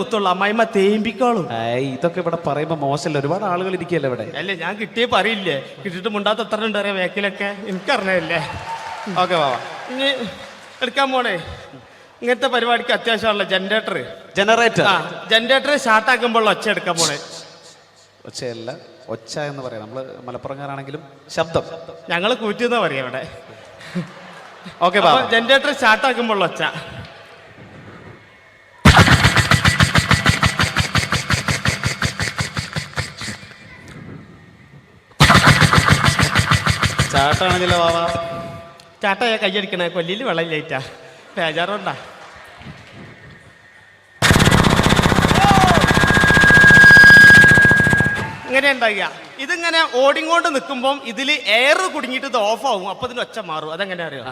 കുത്തുള്ളൂ. അമ്മായിമ്മ തേമ്പിക്കോളും. ഇതൊക്കെ ഇവിടെ പറയുമ്പോ മോശമല്ല. ഒരുപാട് ആളുകൾ ഇരിക്കുകയല്ലേ ഇവിടെ? അല്ലേ, ഞാൻ കിട്ടിയേ പറയില്ലേ. കിട്ടിയിട്ട് മുണ്ടാത്ത എത്ര ഉണ്ട് വേക്കിലൊക്കെ എനിക്കറിഞ്ഞല്ലേ. ഓക്കെ ബാവ, ഇനി എടുക്കാൻ പോണേ. ഇങ്ങനത്തെ പരിപാടിക്ക് അത്യാവശ്യമുള്ള ജനറേറ്റർ സ്റ്റാർട്ടാക്കുമ്പോൾ ഒച്ച എടുക്കാൻ പോണേ. ഒച്ചയല്ല, ഒച്ച എന്ന് പറയാം. നമ്മള് മലപ്പുറംകാരാണെങ്കിലും ശബ്ദം ഞങ്ങൾ കൂറ്റുന്ന പറയാം ഇവിടെ. ഓക്കെ, ജനറേറ്റർ സ്റ്റാർട്ടാക്കുമ്പോൾ ഒച്ച. ചാട്ടാണെങ്കിലോ ബാവ? ചാട്ട കയ്യടിക്കണേ. കൊല്ലിയിൽ വെള്ളം ലേറ്റാ. ബേജാറുണ്ടാ? ഇങ്ങനെ ഉണ്ടാകുക. ഇതിങ്ങനെ ഓടിങ്ങോണ്ട് നിൽക്കുമ്പോൾ ഇതിൽ എയർ കുടുങ്ങിയിട്ട് ഇത് ഓഫ് ആവും. അപ്പൊ ഇതിന് ഒച്ച മാറും. അതെങ്ങനെ അറിയാം?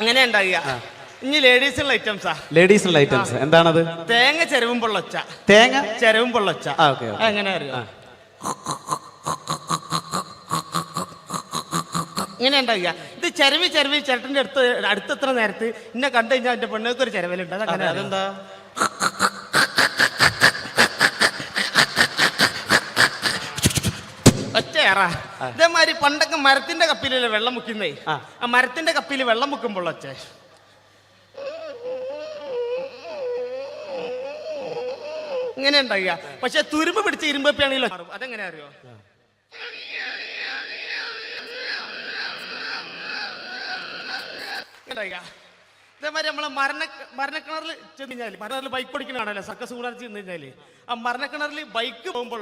അങ്ങനെ ഉണ്ടാകുക. ഇനി ലേഡീസുള്ള ഐറ്റംസ്. എന്താണത്? തേങ്ങ ചെരവുമ്പോൾ ഒച്ച. എങ്ങനെ അറിയാം? ഇങ്ങനെ ഉണ്ടാകുക. ഇത് ചെരവി ചേട്ടൻ്റെ അടുത്തെത്ര നേരത്ത് എന്നെ കണ്ടു കഴിഞ്ഞാൽ എന്റെ പെണ്ണുങ്ങൾക്ക് ഒരു ചെരവലുണ്ട്. അതങ്ങനെ അതെന്താ? ഒച്ചയേറ. ഇതേമാതിരി പണ്ടൊക്കെ മരത്തിന്റെ കപ്പിലല്ലേ വെള്ളം മുക്കുന്നേ. ആ മരത്തിന്റെ കപ്പിൽ വെള്ളം മുക്കുമ്പോൾ ഒച്ച. ഇങ്ങനെ ഉണ്ടാകുക. പക്ഷെ തുരുമ്പ് പിടിച്ച് ഇരുമ്പപ്പിയാണെങ്കിലോ. അതെങ്ങനെ അറിയോ? ഇതേമാതിരി നമ്മളെ മരണക്കിണറിൽ ചെന്ന് കഴിഞ്ഞാൽ, മരണക്കിണറിൽ ബൈക്ക് ഓടിക്കണാണല്ലോ സർക്കസ് കൂടാൻ ചെന്ന് കഴിഞ്ഞാല്, ആ മരണക്കിണറിൽ ബൈക്ക് പോകുമ്പോൾ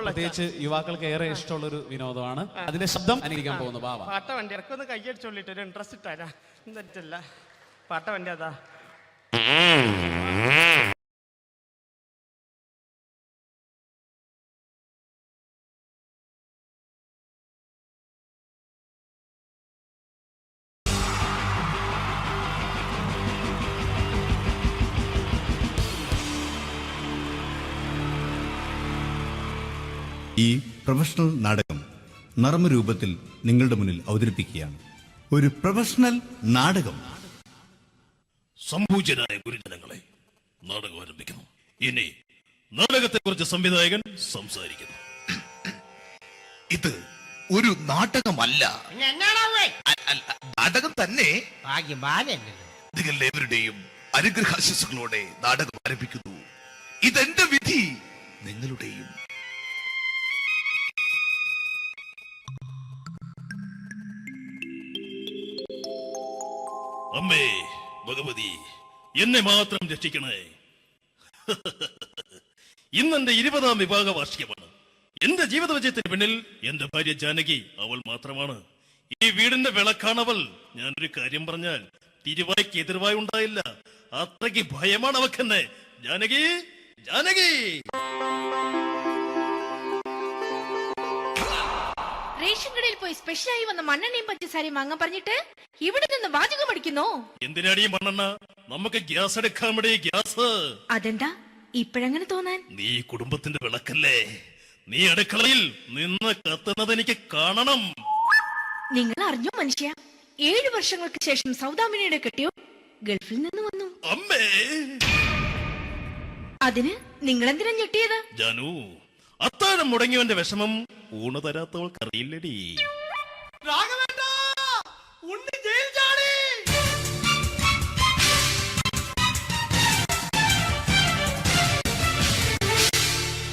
പ്രത്യേകിച്ച് യുവാക്കൾക്ക് ഏറെ ഇഷ്ടമുള്ള ഒരു വിനോദമാണ്. അതിന്റെ ശബ്ദം അനുകരിക്കാൻ പോകുന്നു. പാട്ട വണ്ടി ഇറക്കൊന്ന് കൈയടിച്ചോളിട്ട് ഒരു ഇൻട്രസ്റ്റ് ഇട്ടാരാ. എന്നിട്ടല്ല പാട്ട വണ്ടി അതാ. ഈ പ്രൊഫഷണൽ നാടകം നർമ്മരൂപത്തിൽ നിങ്ങളുടെ മുന്നിൽ അവതരിപ്പിക്കുകയാണ്. ഒരു പ്രൊഫഷണൽ നാടകം. സംപൂജ്യരായ ഗുരുജനങ്ങളെ, നാടകം ആരംഭിക്കുന്നു. ഇനി നാടകത്തെ കുറിച്ച് സംവിധായകൻ സംസാരിക്കുന്നു. ഇത് ഒരു നാടകമല്ല. നാടകം തന്നെ. നിങ്ങളെവരുടെയും അനുഗ്രഹാശിസുകളോടെ നാടകം ആരംഭിക്കുന്നു. ഇതെന്റെ വിധി, നിങ്ങളുടെയും. അമ്മേ ഭഗവതി, എന്നെ മാത്രം രക്ഷിക്കണേ. ഇന്നെന്റെ 20ാം വിവാഹ വാർഷികമാണ്. എന്റെ ജീവിത വിജയത്തിന് പിന്നിൽ എന്റെ ഭാര്യ ജാനകി അവൾ മാത്രമാണ്. ഈ വീടിന്റെ വിളക്കാണവൾ. ഞാനൊരു കാര്യം പറഞ്ഞാൽ തിരുവായ്ക്ക് എതിർവായി ഉണ്ടായില്ല. അത്രയ്ക്ക് ഭയമാണ് അവക്കെന്നെ. ജാനകി, ജാനകി. റേഷൻ കടയിൽ പോയി സ്പെഷ്യലായി വന്ന മണ്ണെണ്ണയും പഞ്ചസാരയും വാങ്ങാൻ പറഞ്ഞിട്ട് ഇവിടെ നിന്ന് വാചകം അടിക്കുന്നോ? എന്തിനാടി മണ്ണെണ്ണ? നമുക്ക് ഗ്യാസ് എടുക്കാൻ വേണ്ടി ഗ്യാസ്. അതെന്താ ഇപ്പോഴങ്ങനെ തോന്നാൻ? നീ കുടുംബത്തിന്റെ വിളക്കല്ലേ. നീ അടുക്കളയിൽ നിന്ന് കത്തുന്നത് എനിക്ക് കാണണം. നിങ്ങൾ അറിഞ്ഞോ മനുഷ്യ, 7 വർഷങ്ങൾക്ക് ശേഷം സൗദാമിനിയുടെ കെട്ടിയോ ഗൾഫിൽ നിന്ന് വന്നു. അമ്മേ, അതിന് നിങ്ങൾ എന്തിനാ ഞെട്ടിയത്? ജാനു, അത്താഴം മുടങ്ങിയവന്റെ വിഷമം ഊണ് തരാത്തവൾക്കറിയില്ലടി.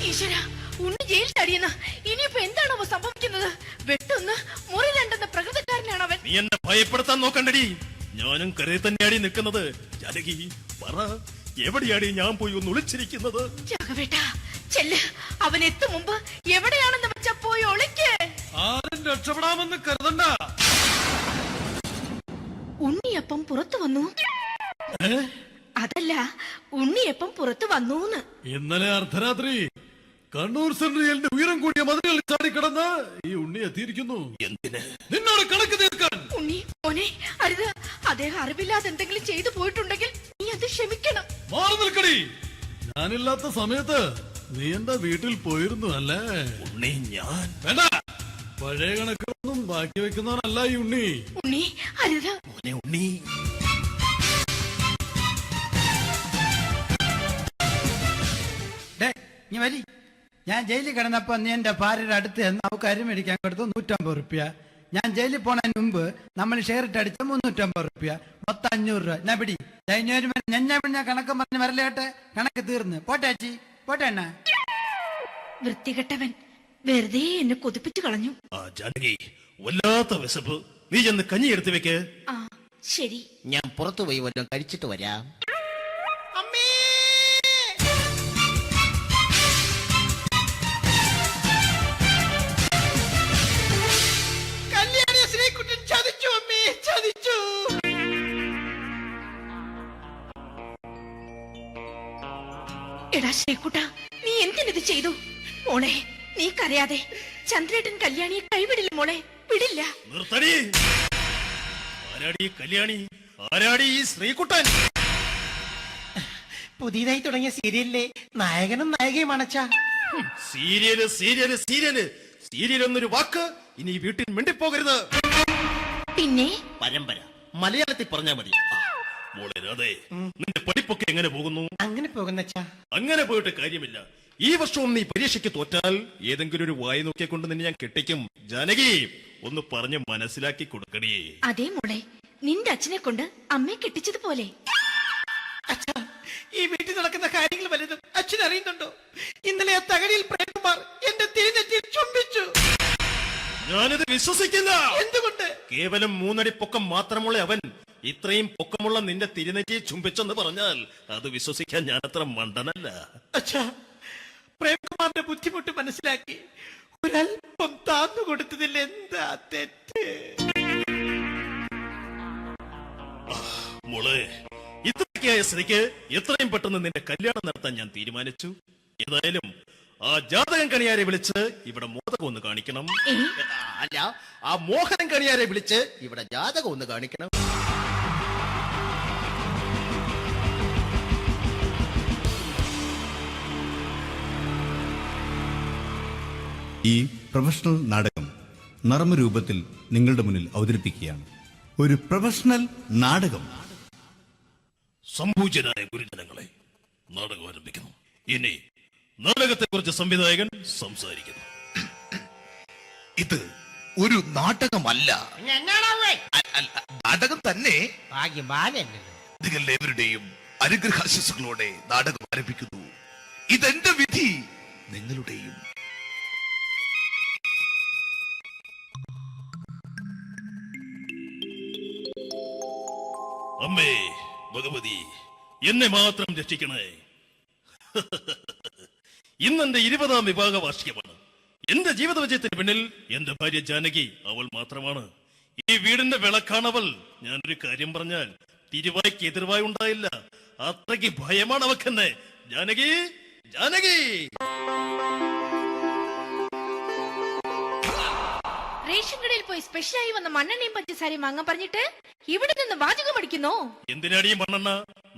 ഈശ്വര, ഉണ്ണി ജയിൽ ചാടിയെന്ന ഇനിയിപ്പോ എന്താണോ സംഭവിക്കുന്നത്? വെട്ടൊന്ന് മുറി രണ്ടെന്ന പ്രകൃതക്കാരനാണ് അവൻ. നീ എന്നെ ഭയപ്പെടുത്താൻ നോക്കണ്ടടി. ഞാനും കരയിൽ തന്നെയാടി നിൽക്കുന്നത്. ജാനകി, പറ, എവിടെയാടി ഞാൻ പോയി ഒന്ന് ഒളിച്ചിരിക്കുന്നത്? രാഘവേട്ട, ചെല്ല്. അവൻ എത്തും മുമ്പ് എവിടെയാണെന്ന് വെച്ചാ പോയി ഒളിക്ക്. ആരും രക്ഷപ്പെടാമെന്ന് കരുതണ്ട. ഉണ്ണിയപ്പം പുറത്തു വന്നു. അതല്ല, ഉണ്ണിയപ്പം പുറത്തു വന്നൂന്ന്. ഇന്നലെ അർദ്ധരാത്രി കണ്ണൂർ സെൻട്രലിന്റെ ഉയരം കൂടിയ മതിലുകളിൽ ചാടിക്കിടന്ന് ഈ ഉണ്ണി എത്തിയിരിക്കുന്നു. എന്തിന്? നിന്നോട് കണക്ക് തീർക്കാൻ. ഉണ്ണി മോനെ, അരുത്. അദ്ദേഹം അറിവില്ലാതെ എന്തെങ്കിലും ചെയ്തു പോയിട്ടുണ്ടെങ്കിൽ നീ അത് ക്ഷമിക്കണം. മാറി നിൽക്കടി. ഞാനില്ലാത്ത സമയത്ത് നീ എന്താ വീട്ടിൽ പോയിരുന്നു അല്ലേ? ഉണ്ണി, ഞാൻ വേണ്ട. പഴയ കണക്കൊന്നും ബാക്കി വെക്കുന്നവനല്ല ഈ ഉണ്ണി. ഉണ്ണി, അരുത്. മോനെ ഉണ്ണി. നീ വരി. ഞാൻ ജയിലിൽ കിടന്നപ്പോ നീ എന്റെ ഭാര്യയുടെ അടുത്ത് നമുക്ക് അരി മേടിക്കാൻ കൊടുത്തു 150 റുപ്യ. ഞാൻ ജയിലിൽ പോണതിന് മുമ്പ് നമ്മൾ ഷെയർ ഇട്ട് അടിച്ച 350 റുപ്യ, മൊത്തം 500 രൂപ. ഞാൻ പിടി. ഞാൻ കണക്ക് പറഞ്ഞ് വരലേട്ടെ. കണക്ക് തീർന്ന്. പോട്ടെ അച്ചി, പോട്ടെ അണ്ണ. വൃത്തികെട്ടവൻ വെറുതെ എന്നെ കൊതിപ്പിച്ചു കളഞ്ഞു. ജാനകി, വല്ലാത്ത വിശപ്പ്. നീ ചെന്ന് കഞ്ഞി എടുത്തു വെക്ക്. ആ ശരി. ഞാൻ പുറത്തു പോയി വല്ലതും കഴിച്ചിട്ട് വരാം. എടാ ശ്രീകുട്ട, നീ എന്തിനത് ചെയ്തു? മോളെ, നീ കരയാതെ. ചന്ദ്രേട്ടൻ കല്യാണിയെ കൈവിടില്ല മോളെ, വിടില്ല. നിർത്തടി. ആരാടി കല്യാണി? ആരാടി ഈ ശ്രീകുട്ടൻ? പുതിയതായി തുടങ്ങിയ സീരിയലിലെ നായകനും നായികയും അണച്ചാ. സീരിയല് സീരിയല് സീരിയല് സീരിയൽ എന്നൊരു വാക്ക് ഇനി ഈ വീട്ടിൽ മിണ്ടിപ്പോകരുത്. പിന്നെ പരമ്പര മലയാളത്തിൽ പറഞ്ഞാ മതി. മോളെ രാധേ, നിന്റെ പഠിപ്പൊക്കെ എങ്ങനെ പോകുന്നു? അങ്ങനെ പോകുന്നച്ചാ. അങ്ങനെ പോയിട്ട് കാര്യമില്ല. ഈ വർഷവും നീ പരീക്ഷയ്ക്ക് തോറ്റാൽ ഏതെങ്കിലും ഒരു വായി നോക്കിക്കൊണ്ട് നിന്നെ ഞാൻ കെട്ടിക്കും. ജാനകി, ഒന്ന് പറഞ്ഞ് മനസ്സിലാക്കി കൊടുക്കണേ. അതേ മോളെ, നിന്റെ അച്ഛനെ കൊണ്ട് അമ്മയെ കെട്ടിച്ചതുപോലെ. അച്ഛാ, ഈ വീട്ടിൽ നടക്കുന്ന കാര്യങ്ങൾ വലുതും അച്ഛൻ അറിയുന്നുണ്ടോ? ഇന്നലെ ആ തകഴിയിൽ പ്രേംകുമാർ എന്റെ തിരിഞ്ഞെറ്റിയിൽ ചുംബിച്ചു. ഞാനിത് വിശ്വസിക്കില്ല. എന്തുകൊണ്ട്? കേവലം 3 അടി പൊക്കം മാത്രമുള്ള അവൻ ഇത്രയും പൊക്കമുള്ള നിന്റെ തിരുനെറ്റിയെ ചുംബിച്ചെന്ന് പറഞ്ഞാൽ അത് വിശ്വസിക്കാൻ ഞാൻ അത്ര മണ്ടനല്ല. അച്ഛാ, പ്രേംകുമാറിന്റെ ബുദ്ധിമുട്ട് മനസ്സിലാക്കി ഒരല്പം താന്നു കൊടുത്തതിൽ എന്താ തെറ്റ്? മോളെ, ഇത്രയ്ക്കായ സ്ഥിതിക്ക് എത്രയും പെട്ടെന്ന് നിന്റെ കല്യാണം നടത്താൻ ഞാൻ തീരുമാനിച്ചു. ഏതായാലും ആ ജാതകം കണിയാരെ വിളിച്ച് ഇവിടെ മോദകം ഒന്ന് കാണിക്കണം. അല്ല, ആ മോഹനം കണിയാരെ വിളിച്ച് ഇവിടെ ജാതകം ഒന്ന് കാണിക്കണം. ഈ പ്രൊഫഷണൽ നാടകം നർമ്മരൂപത്തിൽ നിങ്ങളുടെ മുന്നിൽ അവതരിപ്പിക്കുകയാണ്. ഒരു പ്രൊഫഷണൽ നാടകം. സംപൂജ്യനായ ഗുരുജനങ്ങളെ, നാടകം ആരംഭിക്കുന്നു. ഇനി നാടകത്തെ കുറിച്ച് സംവിധായകൻ സംസാരിക്കുന്നു. ഇത് ഒരു നാടകമല്ല, നാടകം തന്നെ. നിങ്ങളേവരുടെയും അനുഗ്രഹാശിസുകളോടെ നാടകം ആരംഭിക്കുന്നു. ഇതെന്റെ വിധി, നിങ്ങളുടെയും. അമ്മേ ഭഗവതി, എന്നെ മാത്രം രക്ഷിക്കണേ. ഇന്നെന്റെ 20ാം വിവാഹ വാർഷികമാണ്. എന്റെ ജീവിത വിജയത്തിന് പിന്നിൽ എന്റെ ഭാര്യ ജാനകി അവൾ മാത്രമാണ്. ഈ വീടിന്റെ വിളക്കാണവൾ. ഞാനൊരു കാര്യം പറഞ്ഞാൽ തിരുവായ്ക്ക് എതിർവായി ഉണ്ടായില്ല. അത്രയ്ക്ക് ഭയമാണ് അവക്കെന്നെ. ജാനകി, ജാനകി. റേഷൻ കടയിൽ പോയി സ്പെഷ്യലായി വന്ന മണ്ണെണ്ണയും പഞ്ചസാരയും വാങ്ങാൻ പറഞ്ഞിട്ട് ഇവിടെ നിന്ന് വാചകം അടിക്കുന്നോ? എന്തിനാടി മണ്ണെണ്ണ?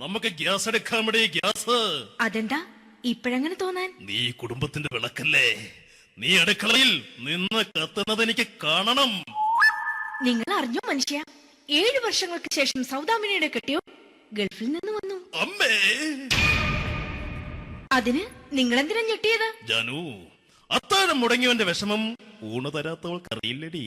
നമുക്ക് ഗ്യാസ് എടുക്കാൻ വേണ്ടി ഗ്യാസ്. അതെന്താ ഇപ്പഴങ്ങനെ തോന്നാൻ? നീ കുടുംബത്തിന്റെ വിളക്കല്ലേ. നീ അടുക്കളയിൽ നിന്ന് കത്തുന്നത് എനിക്ക് കാണണം. നിങ്ങൾ അറിഞ്ഞോ മനുഷ്യ, 7 വർഷങ്ങൾക്ക് ശേഷം സൗദാമിനിയുടെ കെട്ടിയോ ഗൾഫിൽ നിന്ന് വന്നു. അമ്മേ, അതിന് നിങ്ങൾ എന്തിനാ ഞെട്ടിയത്? ജാനു, അത്താഴം മുടങ്ങിയവന്റെ വിഷമം ഊണ് തരാത്തവൾക്കറിയില്ലടി.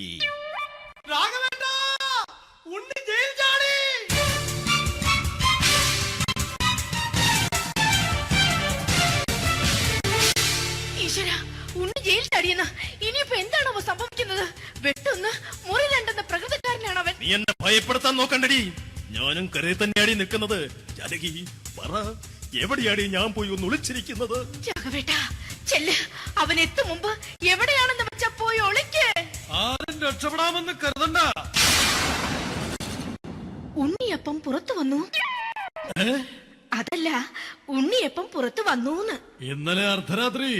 ഈശ്വര, ഉണ്ണി ജയിൽ ചാടിയെന്ന ഇനിയിപ്പോ എന്താണോ സംഭവിക്കുന്നത്? വെട്ടൊന്ന് മുറി രണ്ടെന്ന പ്രകൃതക്കാരനാണ് അവൻ. നീ എന്നെ ഭയപ്പെടുത്താൻ നോക്കണ്ടടി. ഞാനും കരയിൽ തന്നെയാടി നിൽക്കുന്നത്. ജാനകി, പറ, എവിടെയാടി ഞാൻ പോയി ഒന്ന് ഒളിച്ചിരിക്കുന്നത്? രാഘവേട്ട, ചെല്ല്. അവൻ എത്തും മുമ്പ് എവിടെയാണെന്ന് വെച്ചാ പോയി ഒളിക്ക്. ആരും രക്ഷപ്പെടാമെന്ന് കരുതണ്ട. ഉണ്ണിയപ്പം പുറത്തു വന്നു. അതല്ല, ഉണ്ണിയപ്പം പുറത്തു വന്നൂന്ന്. ഇന്നലെ അർദ്ധരാത്രി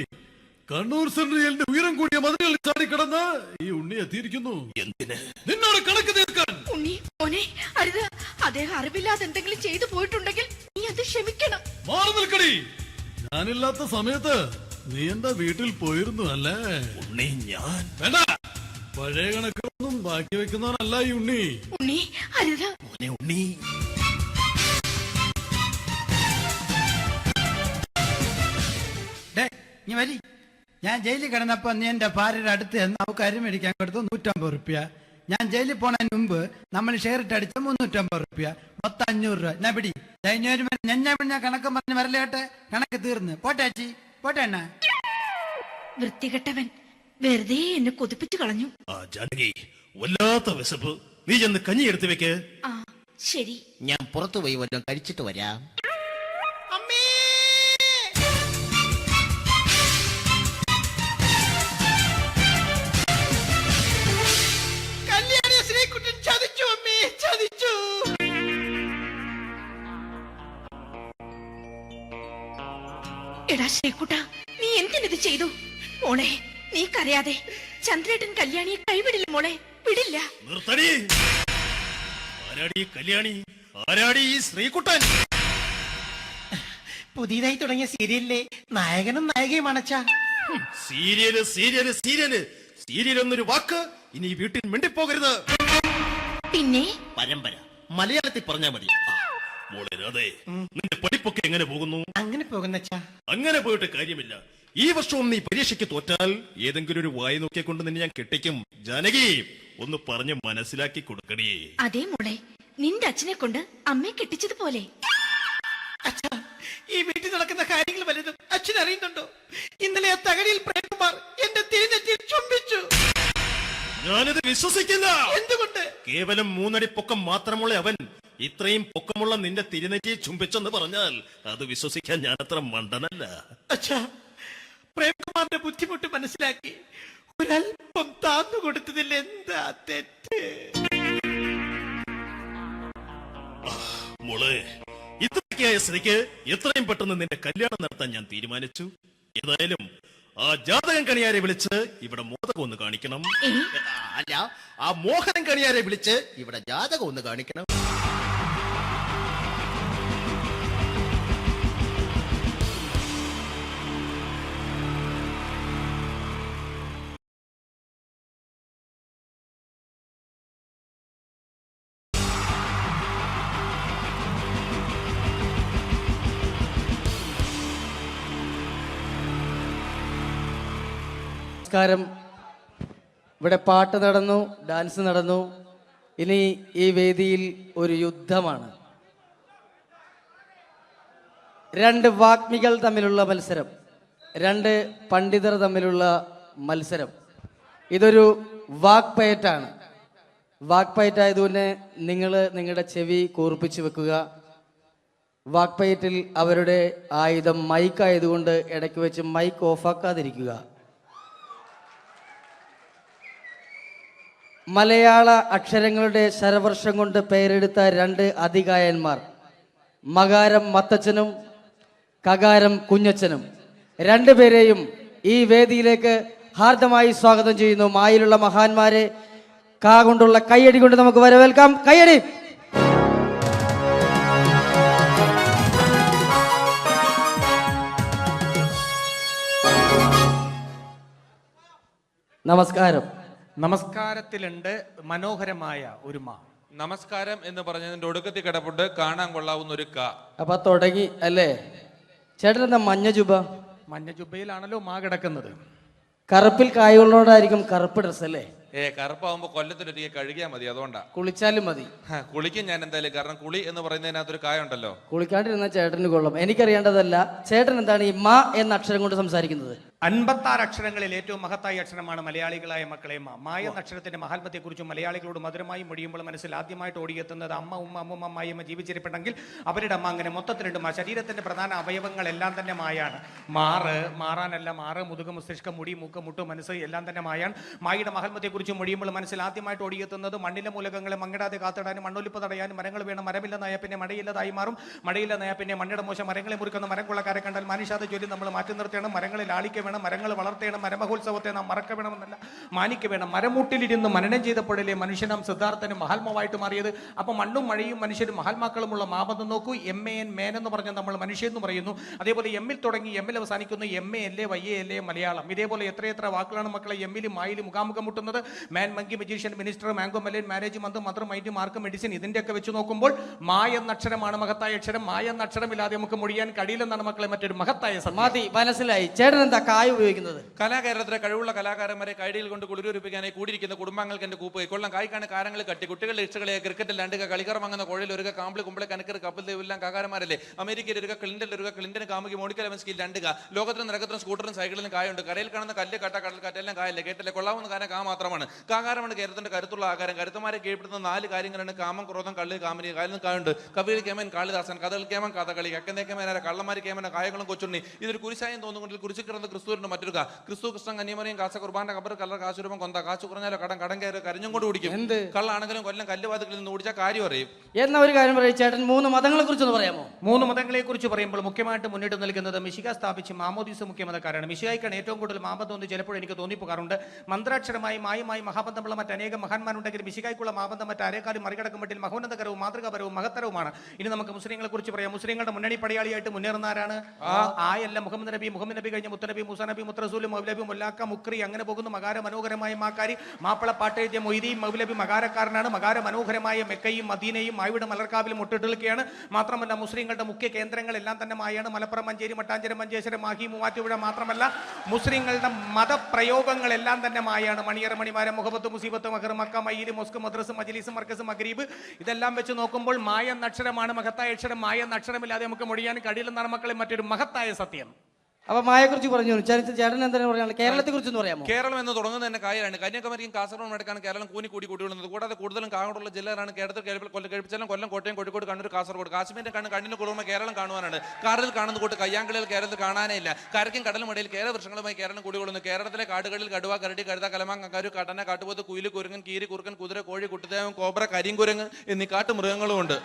കണ്ണൂർ സെൻട്രലിന്റെ ഉയരം കൂടിയ മതിലുകളിൽ ചാടിക്കിടന്ന് ഈ ഉണ്ണി എത്തിയിരിക്കുന്നു. എന്തിന്? നിന്നോട് കണക്ക് തീർക്കാൻ. ഉണ്ണി മോനെ, അരുത്. അദ്ദേഹം അറിവില്ലാതെ എന്തെങ്കിലും ചെയ്തു പോയിട്ടുണ്ടെങ്കിൽ നീ അത് ക്ഷമിക്കണം. മാറി നിൽക്കടി. ഞാനില്ലാത്ത സമയത്ത് നീ എന്താ വീട്ടിൽ പോയിരുന്നു അല്ലേ? ഉണ്ണി, ഞാൻ വേണ്ട. പഴയ കണക്കൊന്നും ബാക്കി വെക്കുന്നവനല്ല ഈ ഉണ്ണി. ഉണ്ണി, അരുത്. ഉണ്ണി, നീ വരി. ഞാൻ ജയിലിൽ കിടന്നപ്പോ നീ എന്റെ ഭാര്യയുടെ അടുത്ത് നമുക്ക് അരി മേടിക്കാൻ കൊടുത്തു 150 റുപ്യ. ഞാൻ ജയിലിൽ പോണതിന് മുമ്പ് നമ്മൾ ഷെയർ ഇട്ട് അടിച്ച 350 റുപ്യ, മൊത്തം 500 രൂപ. ഞാൻ പിടി. ഞാൻ കണക്ക് പറഞ്ഞ് വരലേട്ടെ. കണക്ക് തീർന്ന്. പോട്ടെ അച്ചി, പോട്ടെ അണ്ണ. വൃത്തികെട്ടവൻ വെറുതെ എന്നെ കൊതിപ്പിച്ചു കളഞ്ഞു. ജാനകി, വല്ലാത്ത വിശപ്പ്. നീ ചെന്ന് കഞ്ഞി എടുത്തു വെക്ക്. ആ ശരി. ഞാൻ പുറത്തു പോയി വല്ലതും കഴിച്ചിട്ട് വരാം. എടാ ശ്രീകുട്ട, നീ എന്തിനിത് ചെയ്തു? മോളെ, നീ കരയാതെ. ചന്ദ്രേട്ടൻ കല്യാണിയെ കൈവിടില്ല മോളെ, വിടില്ല. നിർത്തടി. ആരാടി കല്യാണി? ആരാടി ഈ ശ്രീകുട്ടൻ? പുതിയതായി തുടങ്ങിയ സീരിയലിലെ നായകനും നായികയും അണച്ചാ. സീരിയല് സീരിയല് സീരിയല് സീരിയൽ എന്നൊരു വാക്ക് ഇനി ഈ വീട്ടിൽ മിണ്ടിപ്പോകരുത്. പിന്നെ പരമ്പര മലയാളത്തിൽ പറഞ്ഞാ മതി. മോളെ രാധേ, നിന്റെ പഠിപ്പൊക്കെ എങ്ങനെ പോകുന്നു? അങ്ങനെ പോകുന്നച്ചാ. അങ്ങനെ പോയിട്ട് കാര്യമില്ല. ഈ വർഷവും നീ പരീക്ഷയ്ക്ക് തോറ്റാൽ ഏതെങ്കിലും ഒരു വായി നോക്കിക്കൊണ്ട് നിന്നെ ഞാൻ കെട്ടിക്കും. ജാനകി, ഒന്ന് പറഞ്ഞ് മനസ്സിലാക്കി കൊടുക്കണേ. അതേ മോളെ, നിന്റെ അച്ഛനെ കൊണ്ട് അമ്മയെ കെട്ടിച്ചതുപോലെ. അച്ഛാ, ഈ വീട്ടിൽ നടക്കുന്ന കാര്യങ്ങൾ വലുതും അച്ഛൻ അറിയുന്നുണ്ടോ? ഇന്നലെ ആ തകഴിയിൽ പ്രേംകുമാർ എന്റെ തിരുനെറ്റിയിൽ ചുംബിച്ചു. ഞാനിത് വിശ്വസിക്കില്ല. എന്തുകൊണ്ട്? കേവലം 3 അടി പൊക്കം മാത്രമുള്ള അവൻ ഇത്രയും പൊക്കമുള്ള നിന്റെ തിരുനെറ്റിയെ ചുംബിച്ചെന്ന് പറഞ്ഞാൽ അത് വിശ്വസിക്കാൻ ഞാൻ അത്ര മണ്ടനല്ല. അച്ഛാ, പ്രേംകുമാറിന്റെ ബുദ്ധിമുട്ട് മനസ്സിലാക്കി ഒരല്പം താന്നു കൊടുത്തതിൽ എന്താ തെറ്റ്? മോളെ, ഇത്രയ്ക്കായ സ്ഥിതിക്ക് എത്രയും പെട്ടെന്ന് നിന്റെ കല്യാണം നടത്താൻ ഞാൻ തീരുമാനിച്ചു. ഏതായാലും ആ ജാതകം കണിയാരെ വിളിച്ച് ഇവിടെ മോദകം ഒന്ന് കാണിക്കണം. അല്ല, ആ മോഹനം കണിയാരെ വിളിച്ച് ഇവിടെ ജാതകം ഒന്ന് കാണിക്കണം. നമസ്കാരം. ഇവിടെ പാട്ട് നടന്നു, ഡാൻസ് നടന്നു. ഇനി ഈ വേദിയിൽ ഒരു യുദ്ധമാണ്. രണ്ട് വാഗ്മികൾ തമ്മിലുള്ള മത്സരം, രണ്ട് പണ്ഡിതർ തമ്മിലുള്ള മത്സരം. ഇതൊരു വാക്പയറ്റാണ്. വാക്പയറ്റായതുകൊണ്ട് നിങ്ങൾ നിങ്ങളുടെ ചെവി കൂർപ്പിച്ച് വെക്കുക. വാക്പയറ്റിൽ അവരുടെ ആയുധം മൈക്കായതുകൊണ്ട് ഇടയ്ക്ക് വെച്ച് മൈക്ക് ഓഫാക്കാതിരിക്കുക. മലയാള അക്ഷരങ്ങളുടെ ശരവർഷം കൊണ്ട് പേരെടുത്ത രണ്ട് അതികായന്മാർ, മകാരം മത്തച്ഛനും കകാരം കുഞ്ഞച്ഛനും, രണ്ടുപേരെയും ഈ വേദിയിലേക്ക് ഹാർദമായി സ്വാഗതം ചെയ്യുന്നു. മായിലുള്ള മഹാന്മാരെ കാ കൊണ്ടുള്ള കയ്യടി കൊണ്ട് നമുക്ക് വരവേൽക്കാം. കയ്യടി. നമസ്കാരം. നമസ്കാരത്തിലുണ്ട് മനോഹരമായ ഒരു മാ. നമസ്കാരം എന്ന് പറഞ്ഞതിന്റെ ഒടുക്കത്തിൽ കിടപ്പുണ്ട് കാണാൻ കൊള്ളാവുന്ന ഒരു കാ. അപ്പൊ തുടങ്ങി അല്ലേ? ചേട്ടൻ എന്താ മഞ്ഞ ജുബ? മഞ്ഞ ജുബയിലാണല്ലോ മാ കിടക്കുന്നത്. കറുപ്പിൽ കായുള്ളോടായിരിക്കും കറുപ്പ് ഡ്രസ് അല്ലേ? കറുപ്പാവുമ്പോ കൊല്ലത്തിലൊരിക്കൽ കഴുകിയാൽ മതി, അതുകൊണ്ടാ. കുളിച്ചാലും മതി. കുളിക്കും ഞാൻ എന്തായാലും, കാരണം കുളി എന്ന് പറയുന്നതിനകത്തൊരു കായുണ്ടല്ലോ. കുളിക്കാണ്ടിരുന്ന ചേട്ടന് കൊള്ളും. എനിക്കറിയേണ്ടതല്ല, ചേട്ടൻ എന്താണ് ഈ മാ എന്ന അക്ഷരം കൊണ്ട് സംസാരിക്കുന്നത്? 56 അക്ഷരങ്ങളിൽ ഏറ്റവും മഹത്തായ അക്ഷരമാണ് മലയാളികളായ മക്കളെ മാ. മായ എന്ന അക്ഷരത്തിന്റെ മഹാത്മ്യത്തെക്കുറിച്ചും മലയാളികളോട് മധുരമായി മൊഴിയുമ്പോൾ മനസ്സിൽ ആദ്യമായിട്ട് ഓടിയെത്തുന്നത് അമ്മ, ഉമ്മ, അമ്മുമ്മ, അമ്മായിയമ്മ ജീവിച്ചിരിപ്പുണ്ടെങ്കിൽ അവരുടെ അമ്മ. അങ്ങനെ മൊത്തത്തിലുണ്ട് മാ. ശരീരത്തിന്റെ പ്രധാന അവയവങ്ങളെല്ലാം തന്നെ മായാണ്. മാറാനല്ല, മാറ്, മുതുക, മസ്തിഷ്കം, മുടി, മൂക്ക്, മുട്ടു, മനസ്സ് എല്ലാം തന്നെ മായാണ്. മായയുടെ മഹാത്മ്യത്തെക്കുറിച്ച് മൊഴിയുമ്പോൾ മനസ്സിൽ ആദ്യമായിട്ട് ഓടിയെത്തുന്നത് മണ്ണിലെ മൂലകങ്ങളെ മങ്ങിടാതെ കാത്തിടാനും മണ്ണൊലിപ്പ് തടയാനും മരങ്ങൾ വേണം. മരമില്ലെന്നായ പിന്നെ മഴയില്ലതായി മാറും, മഴയില്ലെന്നായ പിന്നെ മണ്ണിയുടെ മോശം. മരങ്ങളെ മുറിക്കുന്ന മരം കൊള്ളക്കാരെ കണ്ടാൽ മനുഷ്യാതെ ജോലി നമ്മൾ മാറ്റി നിർത്തണം. മരങ്ങളെ ലാളിക്ക വേണം, മരങ്ങൾ വളർത്തേണം. മരമഹോത്സവത്തെ നാം മറക്ക വേണമെന്നല്ല, മാനിക്ക വേണം. മരമൂട്ടിലിരുന്ന് മനനം ചെയ്തപ്പോഴല്ലേ മനുഷ്യനാം സിദ്ധാർത്ഥന് മഹാത്മാവായിട്ട് മാറിയത്. അപ്പൊ മണ്ണും മഴയും മനുഷ്യരും മഹാത്മാക്കളുമുള്ള മാബന്ധം നോക്കൂ. MAN മേൻ എന്ന് പറഞ്ഞാൽ നമ്മൾ മനുഷ്യൻ എന്ന് പറയുന്നു. അതേപോലെ എമ്മിൽ തുടങ്ങി എമ്മിൽ അവസാനിക്കുന്നു. MA YA Malayalam. ഇതേപോലെ എത്രയെത്ര വാക്കുകളാണ് മക്കളെ എമ്മിലും മായിലും മുഖാമുഖം മുട്ടുന്നത്. Man, monkey, magician, minister, mango melon, marriage, month, mother, mind, mark, medicine, ഇതിന്റെയൊക്കെ വെച്ച് നോക്കുമ്പോൾ മായ എന്ന അക്ഷരമാണ് മഹത്തായ അക്ഷരം. മായ എന്ന അക്ഷരമില്ലാതെ നമുക്ക് മൊഴിയാൻ കഴിയില്ലെന്നാണ് മക്കളെ മറ്റൊരു മഹത്തായ സമാധി. മനസ്സിലായി. ചേട്ടൻ എന്താ കായ ഉപയോഗിക്കുന്നത്? കലാകാരത്തിലെ കഴിവുള്ള കലാകാരന്മാരെ കൈഡിയിൽ കൊണ്ട് കുളിരൂരിപ്പിക്കാനായി കൂടിയിരിക്കുന്ന കുടുംബാംഗങ്ങൾക്ക് എന്റെ കൂപ്പ് കൊള്ളം കായ്ക്കാണ് കാരങ്ങൾ കട്ടി കുട്ടികളുടെ ഇഷ്ടകളെ ക്രിക്കറ്റിൽ രണ്ടുക കളിക്കർ വാങ്ങുന്ന കോഴിൽ ഒരു കാമ്പിളി കുമ്പളെ കനക്കർ കപ്പിൽ ദേവെല്ലാം കാകാരന്മാരല്ലേ. അമേരിക്കയിൽ ഒരു ക്ലിന്റൻ ഒരു ക്ലിന്റൻ കാമുകി മോണിക്കൽ എവൻസ്കിൽ രണ്ടുക. ലോകത്തിലും നിരക്കത്തിലും സ്കൂട്ടറും സൈക്കിളിലും കായുണ്ട്. കരയിൽ കാണുന്ന കല്ല് കട്ട കടൽക്കാറ്റെല്ലാം കായല്ലേ. കേട്ടല്ലേ കൊള്ളാവുന്ന കാര്യം കാ മാത്രമാണ്. കാകാരമാണ് കേരളത്തിന്റെ കരുത്തുള്ള ആകാരം. കരുത്തമാരെ കീഴ്പ്പെടുത്തുന്ന 4 കാര്യങ്ങളാണ് കാമം, ക്രോധം, കള്ളി, കാമിനി. കായലിൽ കായുണ്ട്. കവിയിൽ കേമൻ കാളിദാസൻ, കഥകൾ കേമൻ കഥകളി, കക്കന്തേ കേമനാര, കള്ളന്മാരി കേമന, കായകളും കൊച്ചുണ്ണി. ഇതൊരു കുരിശായം തോന്നുകൊണ്ടിൽ കുരിശു കിടന്ന് ക്രിസ്തുവിന്റെ മറ്റൊരു കാ. ക്രിസ്തു, കൃഷ്ണൻ, കന്യമറിയും, കാസ കുർബാന, കബർ, കല്ലർ, കാശുരൂപം, കൊന്ത. കാശു കുറഞ്ഞാലോ കടം കയറി കരഞ്ഞും കൊണ്ട് കുടിക്കും. എന്ത് കള്ളാണെങ്കിലും കൊല്ലം കല്ലുവാതികളിൽ നിന്ന് ഓടിച്ചാൽ കാര്യം അറിയും. എന്ന ഒരു കാര്യം പറയും ചേട്ടൻ. 3 മതങ്ങളെ കുറിച്ചൊന്ന് പറയാമോ? 3 മതങ്ങളെ കുറിച്ച് പറയുമ്പോൾ മുഖ്യമായിട്ട് മുന്നിട്ട് നിൽക്കുന്നത് മിശിക സ്ഥാപിച്ച് മാമോദീസ മുഖ്യമതക്കാരാണ്. മിശികായിക്കാണ് ഏറ്റവും കൂടുതൽ മാബന്ധം എന്ന് ചിലപ്പോൾ എനിക്ക് തോന്നിപ്പോകാറുണ്ട്. മന്ത്രാക്ഷരമായി മായുമായി മഹാബന്ധമുള്ള മറ്റനേകം മഹാന്മാരുണ്ടെങ്കിൽ മിശികായ്ക്കുള്ള മാബന്ധം മറ്റാരേക്കാളും മറികടക്കും മട്ടിൽ മഹോന്നതകരവും മാതൃകാപരവും മഹത്തരവുമാണ്. ഇനി നമുക്ക് മുസ്ലിങ്ങളെ കുറിച്ച് പറയാം. മുസ്ലിങ്ങളുടെ മുന്നണി പടയാളിയായിട്ട് മുന്നേറുന്ന ആരാണ്? ആയല്ല, മുഹമ്മദ് നബി കഴിഞ്ഞ മുത്തനബി, മൂസാ നബി, മുത്തറസൂൽ, മൗലബി, മുല്ലാക്ക, മുക്രി, അങ്ങനെ പോകുന്നു. മകാര മനോഹരമായ മാക്കാരി, മാപ്പിള പാട്ടെഴുതിയ മൊയ്തീൻ മൗലബി മകാരക്കാരനാണ്. മകാര മനോഹരമായ മെക്കയും മദീനയും മായുടെ മലർക്കാവിലും മുട്ടിട്ടിരിക്കുകയാണ്. മാത്രമല്ല മുസ്ലിങ്ങളുടെ മുഖ്യ കേന്ദ്രങ്ങളെല്ലാം തന്നെ മായാണ്. മലപ്പുറം, മഞ്ചേരി, മട്ടാഞ്ചേരി, മഞ്ചേശ്വരം, മാഹി, മൂവാറ്റുപുഴ. മാത്രമല്ല മുസ്ലിങ്ങളുടെ മതപ്രയോഗങ്ങളെല്ലാം തന്നെ മായാണ്. മണിയറ, മണിമാരം, മുഹബത്ത്, മുസീബത്ത്, മഹർ, മക്ക, മയ്യില്, മോസ്ക്, മദ്രസ്, മജ്ലിസ്, മർക്കസ്, മഗ്രീബ്, ഇതെല്ലാം വെച്ച് നോക്കുമ്പോൾ മായ എന്ന അക്ഷരമാണ് മഹത്തായ അക്ഷരം. മായ എന്ന അക്ഷരമില്ലാതെ നമുക്ക് മൊഴിയാൻ കഴിയില്ലെന്നാണ് മക്കളെ മറ്റൊരു മഹത്തായ സത്യം. അപ്പൊ മായയെ കുറിച്ച് പറഞ്ഞു. ചേട്ടൻ എന്താണ് പറയാനുള്ളത്? കേരളത്തെ കുറിച്ച് പറയാമോ? കേരളം എന്ന് തുടങ്ങുന്നത് തന്നെ കായാണ്. കന്യാകുമാരിയും കാസർഗോഡ് അടക്കാണ് കേരളം കൂടി കൂടുന്നത്. കൂടാതെ കൂടുതലും കാങ്ങോടുള്ള ജില്ലകളാണ് കേരളത്തിൽ. കഴിപ്പിച്ചാലും കൊല്ലം, കോട്ടയം, കോഴിക്കോട്, കണ്ണൂർ, കാസർഗോഡ്. കാശ്മീരിന്റെ കണ്ണിന് കുളിർമ കേരളം കാണുവാനാണ്. കാറിൽ കാണുന്ന കൂട്ട് കയ്യാങ്കളികൾ കേരളത്തിൽ കാണാനേ ഇല്ല. കരയ്ക്കും കടലും ഇടയിൽ കേരള വൃക്ഷങ്ങളുമായി കേരളം കൂടികൊള്ളുന്നു. കേരളത്തിലെ കാടുകളിൽ കടുവ, കരടി, കഴുത, കലമാങ്ങ, കരു, കട്ടന, കാട്ടുപോത്ത്, കുയില്, കുരങ്ങൻ, കീരി, കുറുക്കൻ, കുതിര, കോഴി, കുട്ടിദേവൻ, കോബ്ര, കരിങ്കുരങ്ങ് എന്നീ കാട്ടുമൃഗങ്ങളും ഉണ്ട്.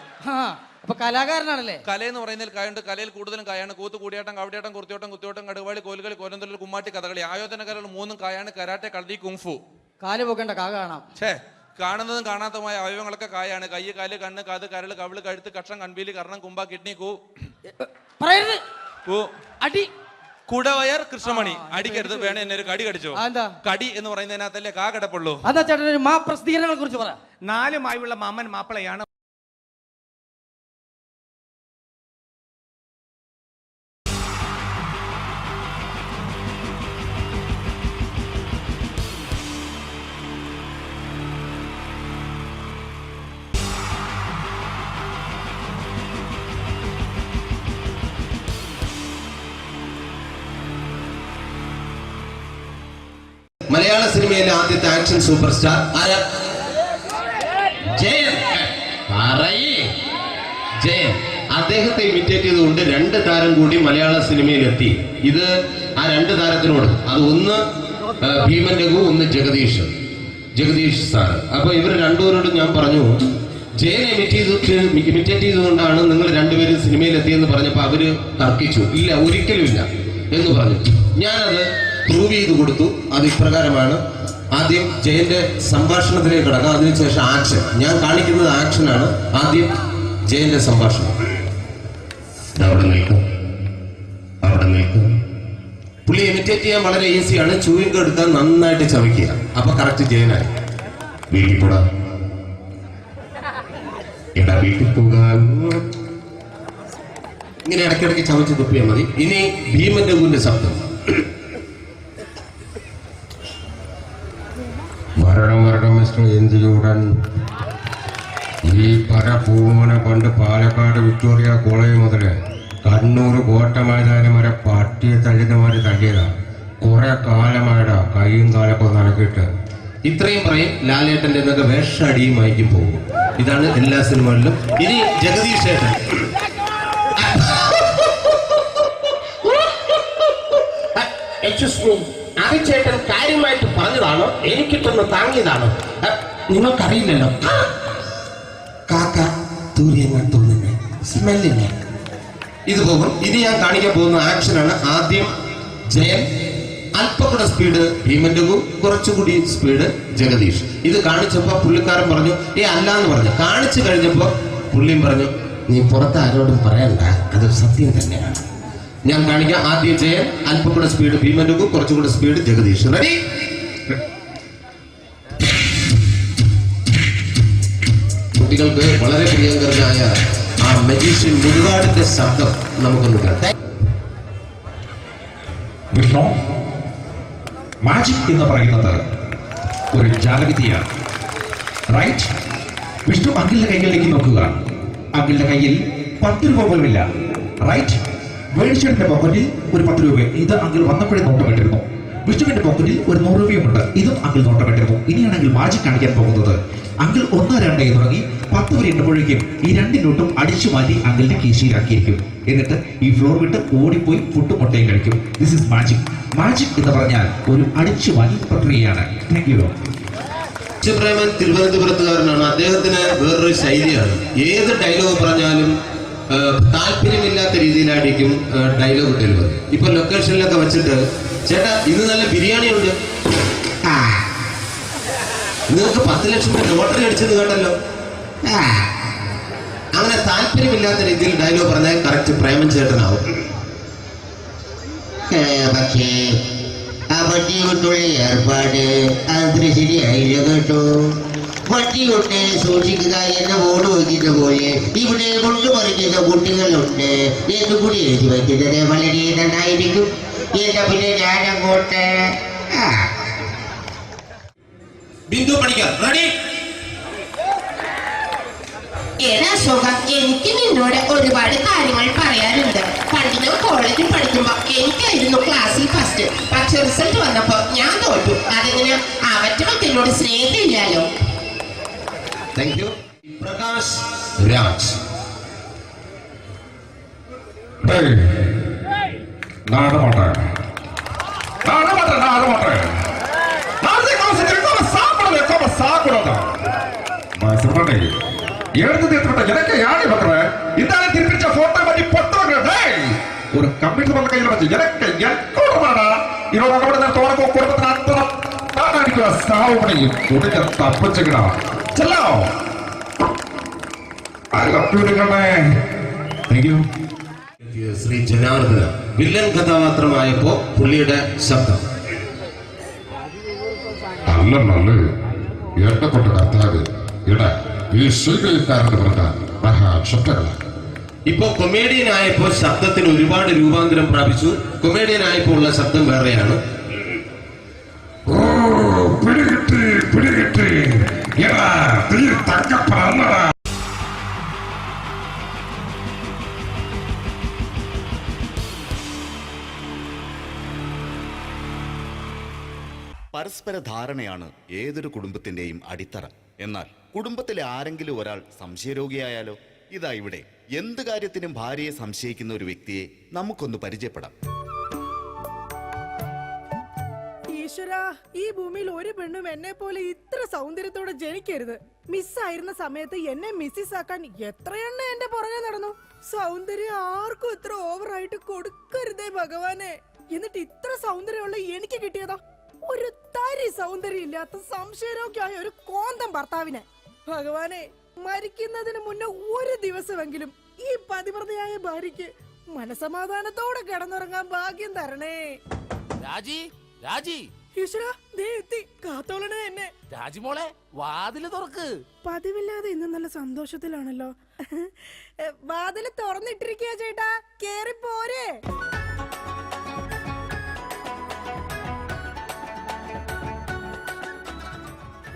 അപ്പൊ കലാകാരനാണല്ലേ? കലയെന്ന് പറയുന്നതിൽ കായുണ്ട്. കലയിൽ കൂടുതലും കായാണ്. കൂത്ത്, കൂടിയാട്ടം, കവടിയാട്ടം, കുർത്തിയോട്ടം, കുത്തിയോട്ടം, കടുവാളി, കോലുകളി, കോലന്തള്ളൽ, കുമ്മാട്ടി, കഥകളി. ആയോധന കലകൾ 3 കായാണ്. കരാട്ടെ, കളരി, കുങ്ഫു. കാല് പോകേണ്ട കാ കാണാം. കാണുന്നതും കാണാത്തതുമായ അവയവങ്ങളൊക്കെ കായാണ്. കൈ, കാല്, കണ്ണ്, കാത്, കരള്, കവിള്, കഴുത്ത്, കക്ഷം, കൺപീലി, കർണം, കുമ്പ, കിഡ്നി, അടി, കുടവയർ, കൃഷ്ണമണി. അടിക്കരുത്, വേണേ എന്നെ ഒരു കടി കടിച്ചോ. കടി എന്ന് പറയുന്നതിനകത്തല്ലേ കാ കിടപ്പുള്ളൂ. അതാ ചേട്ടൻ ഒരു മാ പ്രസിദ്ധീകരണങ്ങളെ കുറിച്ച് പറ. 4 മായുള്ള മാമൻ മാപ്പിളയാണ്. മലയാള സിനിമയിലെ ആദ്യത്തെ ആക്ഷൻ സൂപ്പർ സ്റ്റാർ ആരാ? ജയൻ. ജയൻ. അദ്ദേഹത്തെ ഇമിറ്റേറ്റ് ചെയ്തുകൊണ്ട് 2 താരം കൂടി മലയാള സിനിമയിലെത്തി. ഇത് ആ 2 താരത്തിനോട്, അത് ഒന്ന് ഭീമൻ രഘു, ഒന്ന് ജഗദീഷ് സാറ്. അപ്പൊ ഇവർ രണ്ടുപേരോടും ഞാൻ പറഞ്ഞു, ജയനെ ഇമിറ്റേറ്റ് ചെയ്തുകൊണ്ടാണ് നിങ്ങൾ രണ്ടുപേരും സിനിമയിലെത്തിയെന്ന് പറഞ്ഞപ്പോൾ അവര് തർക്കിച്ചു. ഇല്ല, ഒരിക്കലും ഇല്ല എന്ന് പറഞ്ഞു. ഞാനത് പ്രൂവ് ചെയ്ത് കൊടുത്തു. അത് ഇപ്രകാരമാണ്. ആദ്യം ജയന്റെ സംഭാഷണത്തിലേക്ക് കിടക്കാം, അതിനുശേഷം ആക്ഷൻ. ഞാൻ കാണിക്കുന്നത് ആക്ഷനാണ്. ആദ്യം ജയന്റെ സംഭാഷണം. അവിടെ നിൽക്കും. പുള്ളി ഇമിറ്റേറ്റ് ചെയ്യാൻ വളരെ ഈസിയാണ്. ചൂയിങ് എടുത്താൽ നന്നായിട്ട് ചവയ്ക്കുക. അപ്പൊ കറക്റ്റ് ജയനായി. വീട്ടിൽ പോടാ, എടാ വീട്ടിൽ പോകാൻ. ഇങ്ങനെ ഇടയ്ക്കിടയ്ക്ക് ചവച്ച് തുപ്പിയാൽ മതി. ഇനി ഭീമൻ രഘുവിന്റെ ശബ്ദം. വരണം മിസ്റ്റർ എന്തിലൂടൻ. ഈ പരപ്പൂമോനെ കൊണ്ട് പാലക്കാട് വിക്ടോറിയ കോളേജ് മുതല് കണ്ണൂർ കോട്ട മൈതാനം വരെ പട്ടിയെ തള്ളുന്നമാര് തള്ളിയതാ. കുറെ കാലമായടാ കൈയും കാലൊക്കെ നടക്കിയിട്ട്. ഇത്രയും പറയും. ലാലേട്ടന്റെ എന്നൊക്കെ വേഷടിയുമായിരിക്കും പോകും. ഇതാണ് എല്ലാ സിനിമകളിലും. ഇനി ജഗദീഷ് ഏട്ടൻ. ചേട്ടൻ കാര്യമായിട്ട് പറഞ്ഞതാണോ എനിക്കിട്ടൊന്ന് താങ്ങിയതാണോ? നിങ്ങൾക്കറിയില്ലല്ലോ. കാക്ക തൂരിയങ്ങാൻ തോന്നുന്നേ, സ്മെല്ലിനെ. ഇത് പോകും. ഇനി ഞാൻ കാണിക്കാൻ പോകുന്ന ആക്ഷനാണ്. ആദ്യം ജയൻ, അല്പം കൂടെ സ്പീഡ് ഭീമൻ രഘു, കുറച്ചുകൂടി സ്പീഡ് ജഗദീഷ്. ഇത് കാണിച്ചപ്പോ പുള്ളിക്കാരൻ പറഞ്ഞു അല്ലാന്ന് പറഞ്ഞു. കാണിച്ചു കഴിഞ്ഞപ്പോ പുള്ളിയും പറഞ്ഞു നീ പുറത്ത് ആരോടും പറയണ്ട, അത് സത്യം തന്നെയാണ്. ഞാൻ കാണിക്കാം. ആദ്യം ജയൻ, അല്പം കൂടെ സ്പീഡ് ഭീമൻ രഘു, കുറച്ചുകൂടെ സ്പീഡ് ജഗദീഷ്. റെഡി? കുട്ടികൾക്ക് വളരെ പ്രിയങ്കരനായ ആ മജീഷ്യൻ മുരുകാടിന്റെ ശബ്ദം നമുക്കൊന്ന് കേൾക്കാം. വിഷ്ണു, മാജിക് എന്ന് പറയുന്നത് ഒരു ജാലവിദ്യയാണ്. റൈറ്റ്? വിഷ്ണു അങ്കിളിന്റെ കൈകളിലേക്ക് നോക്കുക. അങ്കിളിന്റെ കയ്യിൽ 10 രൂപ പോലുമില്ല. റൈറ്റ്? വേണിച്ചേട്ടന്റെ പോക്കറ്റിൽ ഒരു 10 രൂപ. ഇത് അങ്കിൾ വന്നപ്പോഴേ നോട്ടമിട്ടിരുന്നു. വിഷ്ണുവിന്റെ പോക്കറ്റിൽ ഒരു 100 രൂപയുമുണ്ട്. ഇതും അങ്കിൾ നോട്ടമിട്ടിരുന്നു. ഇനിയാണെങ്കിൽ മാജിക് കാണിക്കാൻ പോകുന്നത്. അങ്കിൾ 1, 2 തുടങ്ങി 10 വരെ എണ്ണുമ്പോഴേക്കും ഈ 2 നോട്ടും അടിച്ചു മാറ്റി അങ്കിളിന്റെ കീശയിലാക്കിയിരിക്കും. എന്നിട്ട് ഈ ഫ്ലോർ വിട്ട് ഓടിപ്പോയി പുട്ടും മുട്ടയും കഴിക്കും. This is magic. മാജിക് എന്ന് പറഞ്ഞാൽ ഒരു അടിച്ചു മാറ്റി പ്രക്രിയയാണ്. Thank you. പ്രേമൻ തിരുവനന്തപുരത്തുകാരനാണ്. അദ്ദേഹത്തിന് വേറൊരു ശൈലിയാണ്. ഏത് ഡയലോഗ് പറഞ്ഞാലും താല്പര്യമില്ലാത്ത രീതിയിലായിരിക്കും ഡയലോഗ് ഡെലിവറി. ഇപ്പൊ ലൊക്കേഷനിലൊക്കെ വെച്ചിട്ട് ചേട്ടാ ഇന്ന് നല്ല ബിരിയാണി ഉണ്ട്, നിങ്ങൾക്ക് 10 ലക്ഷം ലോട്ടറി അടിച്ചെന്ന് കേട്ടല്ലോ. അങ്ങനെ താല്പര്യമില്ലാത്ത രീതിയിൽ ഡയലോഗ് പറഞ്ഞാൽ കറക്റ്റ് പ്രേമൻ ചേട്ടനാവും. പക്ഷേ ആ വട്ടി കൊണ്ടുള്ള ഏർപ്പാട് അത്ര ശരിയായില്ല കേട്ടോ. വട്ടി കൊണ്ട് സൂക്ഷിക്കുക എന്ന ബോർഡ് വയ്ക്കുന്ന പോലെ ഇവിടെ കൊണ്ടുമറിക്കുന്ന കുട്ടികളുണ്ട് എന്ന് കൂടി എഴുതി വയ്ക്കുന്നത് വളരെ നന്നായിരിക്കും. എന്നാ പിന്നെ ഞാനങ്ങോട്ട് ബിന്ദു പണിക്കർ. റെഡി? എനിക്ക് നിന്നോട് ഒരുപാട് കാര്യങ്ങൾ പറയാനുണ്ട്. പണ്ട് ഞാൻ കോളേജിൽ പഠിക്കുമ്പോ എനിക്കായിരുന്നു ക്ലാസ്സിൽ ഫസ്റ്റ്. പക്ഷെ റിസൾട്ട് വന്നപ്പോ ഞാൻ തോറ്റു. അതിന് അവറ്റോട് സ്നേഹമില്ലല്ലോ. Thank you. പ്രകാശ് രാജ്. ஒரு கம்ப்யூட்டர் பண்ண கையில் வச்சு எனக்கு எக்கோடமாடா இதோட கூட தோணப்போ குடும்பത്തിന് അത്ര സാവ് പണിയും ഉടനെ തപ്പിച്ചുകിടാ ചെല്ലോ ശ്രീ ജനാർദ്ദന വില്ലൻ കഥാപാത്രമായപ്പോ പുള്ളിയുടെ ശബ്ദം. നല്ല നല്ല എന്നെ കൊണ്ട് കർത്താവ് ഇട ഈ സ്വീകരിക്കാരെന്ന് പറഞ്ഞാൽ മഹാക്ഷപ്തകള. ഇപ്പൊ കൊമേഡിയൻ ആയപ്പോ ശബ്ദത്തിന് ഒരുപാട് രൂപാന്തരം പ്രാപിച്ചു. കൊമേഡിയൻ ആയപ്പോ ഉള്ള ശബ്ദം വേറെയാണ്. ഓ പിടികിട്ടി പിടികിട്ടി എടാ തീ തക്കപ്പറന്നടാ. പരസ്പര ധാരണയാണ് ഏതൊരു കുടുംബത്തിന്റെയും അടിത്തറ. എന്നാൽ കുടുംബത്തിലെ ആരെങ്കിലും ഒരാൾ സംശയരോഗിയായാലോ? ഇതാ ഇവിടെ എന്ത് കാര്യത്തിനും ഭാര്യയെ സംശയിക്കുന്ന ഒരു വ്യക്തിയെ നമുക്കൊന്ന് പരിചയപ്പെടാം. ഈശ്വരാ, ഈ ഭൂമിയിൽ ഒരു പെണ്ണും എന്നെ പോലെ ഇത്ര സൗന്ദര്യത്തോടെ ജനിക്കരുത്. മിസ്സായിരുന്ന സമയത്ത് എന്നെ മിസ്സിസ് ആക്കാൻ എത്രയെണ്ണ എന്റെ പുറകെ നടന്നു. സൗന്ദര്യം ആർക്കും ഇത്ര ഓവറായിട്ട് കൊടുക്കരുതേ ഭഗവാനെ. എന്നിട്ട് ഇത്ര സൗന്ദര്യമുള്ള എനിക്ക് കിട്ടിയതാ ഒരു തരി സൗന്ദര്യം ഇല്ലാത്ത സംശയരോഗ്യമായ ഒരു കോന്തം ഭർത്താവിനെ. ഭഗവാനെ, മരിക്കുന്നതിന് മുന്നേ ഒരു ദിവസമെങ്കിലും ഈ പതിവ്രതയായ ഭാര്യയ്ക്ക് മനസമാധാനത്തോടെ കിടന്നുറങ്ങാൻ ഭാഗ്യം തരണേ. രാജി, രാജി, ഈശ്വരാ, ദേ എത്തി. കാത്തോളണേ എന്നെ. രാജിമോളെ, വാതില് തുറക്ക്. പതിവില്ലാതെ ഇന്ന് നല്ല സന്തോഷത്തിലാണല്ലോ. വാതില് തുറന്നിട്ടിരിക്കുക ചേട്ടാ, കേറി പോരെ.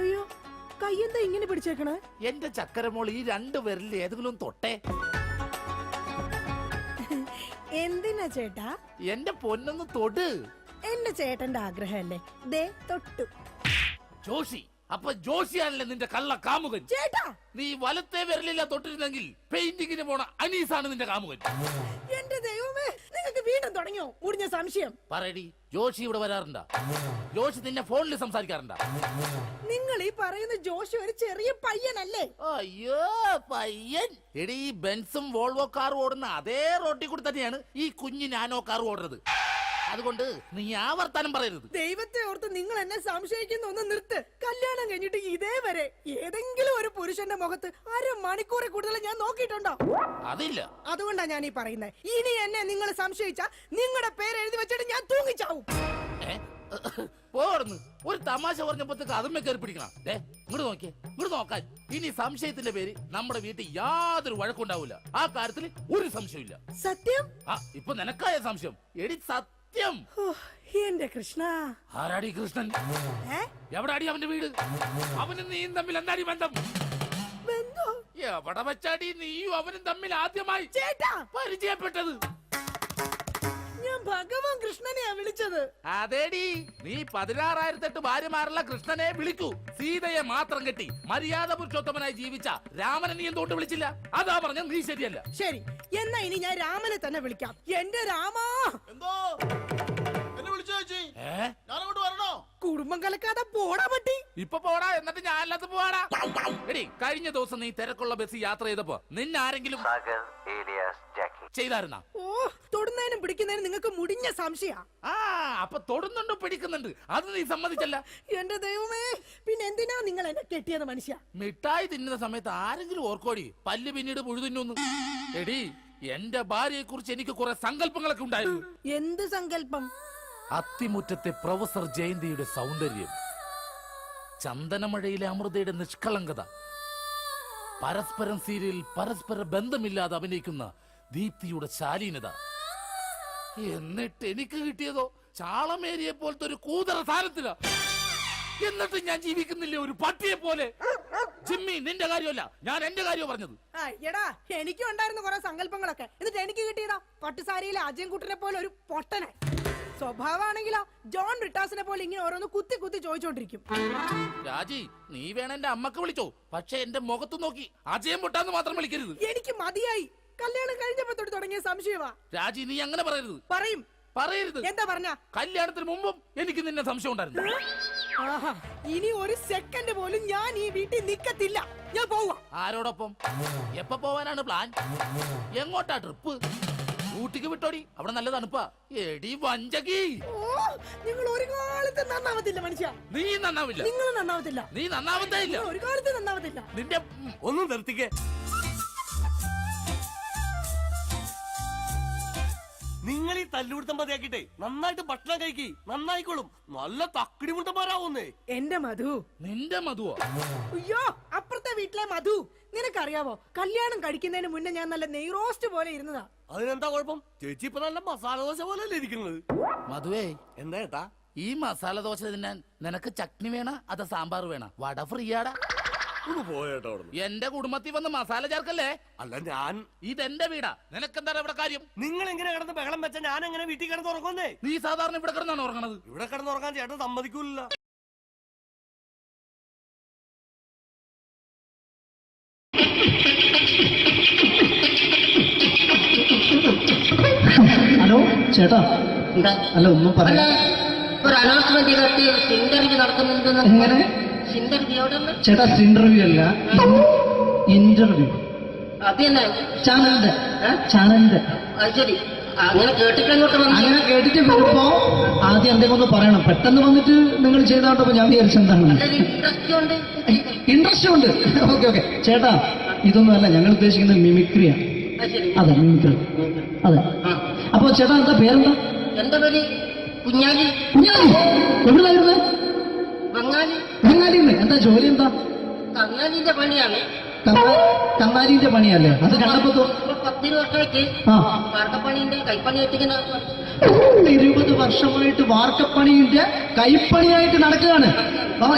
അയ്യോ, കയ്യെന്താ ഇങ്ങനെ പിടിച്ചേക്കണേ? എന്റെ ചക്കരമോൾ ഈ 2 വിരലിൽ ഏതെങ്കിലും തൊട്ടേ. എന്തിനാ ചേട്ടാ? എന്റെ പൊന്നൊന്ന് തൊട്. എന്റെ ചേട്ടന്റെ ആഗ്രഹമല്ലേ, ദേ തൊട്ടു. ജോഷി, അപ്പൊ ജോഷിയാണല്ലേ നിന്റെ കള്ള കാമുകൻ? ചേട്ടാ, നീ വലത്തെ വിരലില്ല തൊട്ടിരുന്നെങ്കിൽ പെയിന്റിങ്ങിന് പോണ അനീസാണ് നിന്റെ കാമുകൻ. എന്റെ ദൈവമേ, നിങ്ങൾക്ക് വീണ്ടും തുടങ്ങിയോ മുടിഞ്ഞ സംശയം? പറയടി, ജോഷി ഇവിടെ വരാറുണ്ടാ? ജോഷി നിന്നെ ഫോണിൽ സംസാരിക്കാറുണ്ടാ? നിങ്ങൾ ഈ പറയുന്ന ജോഷി ഒരു ചെറിയ പയ്യനല്ലേ? അയ്യോ, പയ്യൻ. എടി, ഈ ബെൻസും വോൾവോ കാറും ഓടുന്ന അതേ റോട്ടിൽ കൂടി തന്നെയാണ് ഈ കുഞ്ഞു നാനോ കാർ ഓടുന്നത്. അതുകൊണ്ട് നീ ആ വർത്താനം പറയരുത്. ദൈവത്തെ ഓർത്ത് നിങ്ങൾ എന്നെ സംശയിക്കുന്ന ഒന്ന് നിർത്ത്. കല്യാണം കഴിഞ്ഞിട്ട് ഇതേവരെ ഏതെങ്കിലും ഒരു പുരുഷന്റെ മുഖത്ത് 1/2 മണിക്കൂറിൽ കൂടുതൽ ഞാൻ നോക്കിയിട്ടുണ്ടോ? അതില്ല. അതുകൊണ്ടാ ഞാൻ ഈ പറയുന്നത്. ഇനി എന്നെ നിങ്ങൾ സംശയിച്ചാ നിങ്ങളുടെ പേര് എഴുതി വെച്ചിട്ട് ഞാൻ തൂങ്ങിച്ചാവും. പോർന്ന് ഒരു തമാശ പറഞ്ഞപ്പോഴത്തേക്ക് അതുമ്മേ കയറി പിടിക്കണം. ഇങ്ങോട്ട് നോക്കിയേ, ഇങ്ങോട്ട് നോക്കാൻ. ഇനി സംശയത്തിന്റെ പേര് നമ്മുടെ വീട്ടിൽ യാതൊരു വഴക്കുണ്ടാവില്ല. ആ കാര്യത്തിൽ ഒരു സംശയമില്ല. സത്യം? ഇപ്പൊ നിനക്കായ സംശയം? എടി സത്യം. എന്റെ കൃഷ്ണ. ആരാടി കൃഷ്ണൻ? എവിടാടി അവന്റെ വീട്? അവനും നീയും തമ്മിൽ എന്താടി ബന്ധം? എവിടെ വെച്ചാടി നീയും അവനും തമ്മിൽ ആദ്യമായി പരിചയപ്പെട്ടത്? ഞാൻ ഭഗവാൻ കൃഷ്ണനെയാ വിളിച്ചത്. അതേടി, നീ 16,008 ഭാര്യമാരുള്ള കൃഷ്ണനെ വിളിക്കൂ. സീതയെ മാത്രം കെട്ടി മര്യാദ പുരുഷോത്തമനായി ജീവിച്ച രാമനെ നീ എന്തുകൊണ്ട് വിളിച്ചില്ല? അതാ പറഞ്ഞ നീ ശരിയല്ല. ശരി, എന്നാ ഇനി ഞാൻ രാമനെ തന്നെ വിളിക്കാം. എന്റെ രാമാ. എന്തോ എന്നെ വിളിച്ചു ചേച്ചി? ഞാനങ്ങോട്ട് വരണോ? കുടുംബം കലക്കാതെ പോടാ പറ്റി. ഇപ്പൊ പോടാ, എന്നിട്ട് ഞാൻ അല്ലാത്ത പോടാ. എടി, കഴിഞ്ഞ ദിവസം നീ തിരക്കുള്ള ബസ് യാത്ര ചെയ്തപ്പോ നിന്നെ ആരെങ്കിലും ചെയ്തായിരുന്ന? ഓ, തൊടുന്നതിനും പിടിക്കുന്നതിനും നിങ്ങൾക്ക് മുടിഞ്ഞ സംശയ. അപ്പൊ തൊടുന്നുണ്ടോ പിടിക്കുന്നുണ്ട്, അത് നീ സമ്മതിച്ചല്ല. എന്റെ ദൈവമേ, പിന്നെ എന്തിനാ നിങ്ങൾ എന്നെ കെട്ടിയത് മനുഷ്യ? മിഠായി തിന്നുന്ന സമയത്ത് ആരെങ്കിലും ഓർക്കോടി പല്ല് പിന്നീട് പുഴുതിന്നു? എടി, എന്റെ ഭാര്യയെ കുറിച്ച് എനിക്ക് കുറെ സങ്കല്പങ്ങളൊക്കെ ഉണ്ടായിരുന്നു. എന്ത് സങ്കല്പം? അത്തിമുറ്റത്തെ പ്രൊഫസർ ജയന്തിയുടെ സൗന്ദര്യം, ചന്ദനമഴയിലെ അമൃതയുടെ നിഷ്കളങ്കത, പരസ്പരം സീരിയലിൽ പരസ്പര ബന്ധമില്ലാതെ അഭിനയിക്കുന്ന ദീപ്തിയുടെ ശാലീനത. എന്നിട്ട് എനിക്ക് കിട്ടിയതോ ചാളമേരിയെ പോലത്തെ ഒരു കൂതറ സാരത്തില. എന്നിട്ട് ഞാൻ ജീവിക്കുന്നില്ലേ ഒരു പട്ടിയെ പോലെ? ജിമ്മി, നിന്റെ കാര്യമല്ല, ഞാൻ എന്റെ കാര്യം പറഞ്ഞത്. എടാ, എനിക്കും ഉണ്ടായിരുന്നു കുറെ സങ്കല്പങ്ങളൊക്കെ. എന്നിട്ട് എനിക്ക് കിട്ടിയതാ പട്ടുസാരിയിലെ അജയൻകുട്ടനെ പോലെ ഒരു പൊട്ടനെ. സ്വഭാവമാണെങ്കിലോ ജോൺ ബ്രിട്ടാസിനെ പോലെ ഇങ്ങനെ ഓരോന്ന് കുത്തി കുത്തി ചോദിച്ചോണ്ടിരിക്കും. രാജി, നീ വേണം എന്റെ അമ്മക്ക് വിളിച്ചോ, പക്ഷെ എന്റെ മുഖത്ത് നോക്കി അജയം പൊട്ടാന്ന് മാത്രം വിളിക്കരുത്. എനിക്ക് മതിയായി. കല്യാണം കഴിഞ്ഞപ്പോ തൊട്ട് തുടങ്ങിയ സംശയമാ. രാജി, നീ അങ്ങനെ പറയരുത്. പറയും. പറയരുത്. എന്താ പറഞ്ഞ? കല്യാണത്തിന് മുമ്പും എനിക്ക് നിന്നെ സംശയം ഉണ്ടായിരുന്നു. ഇനി ഒരു സെക്കൻഡ് പോലും ഞാൻ ഈ വീട്ടിൽ നിക്കത്തില്ല. ഞാൻ പോവാ. ആരോടൊപ്പം? എപ്പോ പോവാനാണ് പ്ലാൻ? എങ്ങോട്ടാ ട്രിപ്പ്? ഊട്ടിക്ക് വിട്ടോടി, അവിടെ നല്ല തണുപ്പാ. എടി വഞ്ചകി, നിങ്ങൾ ഒരു കാലത്ത് നന്നാവത്തില്ല മനുഷ്യ. നീ നന്നാവില്ല. നിങ്ങൾ നന്നാവത്തില്ല. നീ നന്നാവത്തേ ഇല്ല. ഒരു കാലത്ത് നന്നാവത്തില്ല. നിന്റെ ഒന്നും നിർത്തിക്കേ. നിങ്ങൾ ഈ തല്ലുപിടുത്തം മതിയാക്കിട്ടെ നന്നായിട്ട് ഭക്ഷണം കഴിക്കി, നന്നായിക്കോളും. നല്ല തക്കിടി മുട്ടന്മാരാവുന്നേ. എന്റെ മധു. നിന്റെ മധുവോ? അയ്യോ, അപ്പുറത്തെ വീട്ടിലെ മധു. നിനക്കറിയാവോ, കല്യാണം കഴിക്കുന്നതിന് മുന്നേ ഞാൻ നല്ല നെയ് റോസ്റ്റ് പോലെ ഇരുന്നതാ. അതിനെന്താ കുഴപ്പം? ചേച്ചി ഇപ്പൊ നല്ല മസാല ദോശ പോലെ അല്ലേ ഇരിക്കുന്നത്? മധുവേ, എന്താ ഏട്ടാ? ഈ മസാല ദോശ തിന്നാൻ നിനക്ക് ചട്നി വേണ അതോ സാമ്പാർ വേണ? വട ഫ്രീയാടാ. പോയേട്ടോ. എന്റെ കുടുംബത്തിൽ വന്ന് മസാല ചേർക്കല്ലേ. അല്ല, ഞാൻ ഇതെന്റെ വീടാ. നിനക്കെന്താണ് ഇവിടെ കാര്യം? നിങ്ങൾ എങ്ങനെ കിടന്ന് ബഹളം വെച്ച ഞാൻ എങ്ങനെ വീട്ടിൽ കിടന്ന് ഉറങ്ങുന്നേ? നീ സാധാരണ ഇവിടെ കിടന്നാണ് ഉറങ്ങണത്. ഇവിടെ കിടന്നുറങ്ങാൻ ചേട്ടൻ സമ്മതിക്കൂല. ഹലോ ചേട്ടാ, എന്താ അല്ല ഒന്നും പറയാ. ഒരു അനൗൺസ്മെന്റ് ചെയ്തിട്ട് ഇന്റർവ്യൂ നടക്കുന്നുണ്ടെന്ന്. എങ്ങനെ ഇന്റർവ്യൂ എവിടെ? ചേട്ടാ ഇന്റർവ്യൂ അല്ല, ഇന്റർവ്യൂ. അത് തന്നെ ചാനലിന്റെ. അത് ശരി. അങ്ങനെ കേട്ടിട്ട് അങ്ങോട്ട് വന്നു. അങ്ങനെ കേട്ടിട്ട് വരുമ്പോ ആദ്യം എന്തെങ്കിലും ഒന്ന് പറയണം. പെട്ടെന്ന് വന്നിട്ട് നിങ്ങൾ ചെയ്താട്ടപ്പോ ഞാൻ വിചാരിച്ചെന്താണ് ഇൻട്രസ്റ്റ് ഉണ്ട്. ഓക്കെ ഓക്കെ ചേട്ടാ, ഇതൊന്നും അല്ല ഞങ്ങൾ ഉദ്ദേശിക്കുന്നത് മിമിക്രിയാണ്. അതെ മിമിക്രി. അതെ. അപ്പൊ ചേട്ടാ എന്താ പേരെന്താ? എന്റെ പേര് കുഞ്ഞാലി. എവിടുന്നായിരുന്നു? ബംഗാളി. ബംഗാളിന്ന്. എന്താ ജോലി എന്താ? കങ്ങാലിന്റെ പണിയാണ്. കന്നാലിന്റെ പണിയല്ലേ? അത് കണ്ടപ്പോ 10 വർഷമായിട്ട് വാർക്കപ്പണിന്റെ കൈപ്പണിയായിട്ട് 20 വർഷമായിട്ട് വാർക്കപ്പണിന്റെ കൈപ്പണിയായിട്ട് നടക്കുകയാണ്.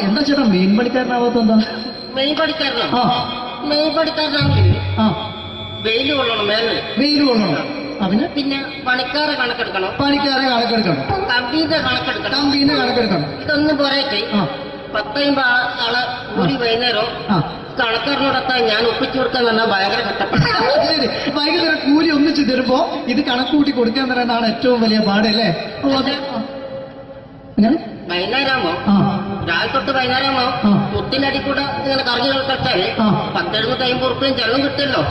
എന്താ ചേട്ടാ മെയിൻ പണിക്കാരനാവാത്ത എന്താ? മെയിൻ പണിക്കാരനാണെങ്കിൽ വെയിൽ കൊള്ളണം. വെയിൽ കൊള്ളണം. അതിന് പിന്നെ പണിക്കാരെ കണക്കെടുക്കണം. കമ്പീന്റെ കണക്കെടുക്കണം. ഇതൊന്നും പോരായിട്ട് 10-50 ആളെ കൂടി വൈകുന്നേരം കണക്കാരനോടൊക്കെ ഞാൻ ഒപ്പിച്ചു കൊടുക്കാൻ പറഞ്ഞാൽ ഭയങ്കര കഷ്ടപ്പെട്ടു. വൈകുന്നേരം കൂലി ഒന്നിച്ചു തരുമ്പോ ഇത് കണക്ക് കൂട്ടി കൊടുക്കാൻ തരാനാണ് ഏറ്റവും വലിയ പാട് അല്ലേ? വൈകുന്നേരമാകുമ്പോ രാവിലെ തൊട്ട് വൈകുന്നേരമാകുമ്പോ മുത്തിനടി കൂടെ ഇങ്ങനെ കറങ്ങി കളിച്ചാല് 10-750 ഉറുപ്പിയും ചെലവും കിട്ടുമല്ലോ.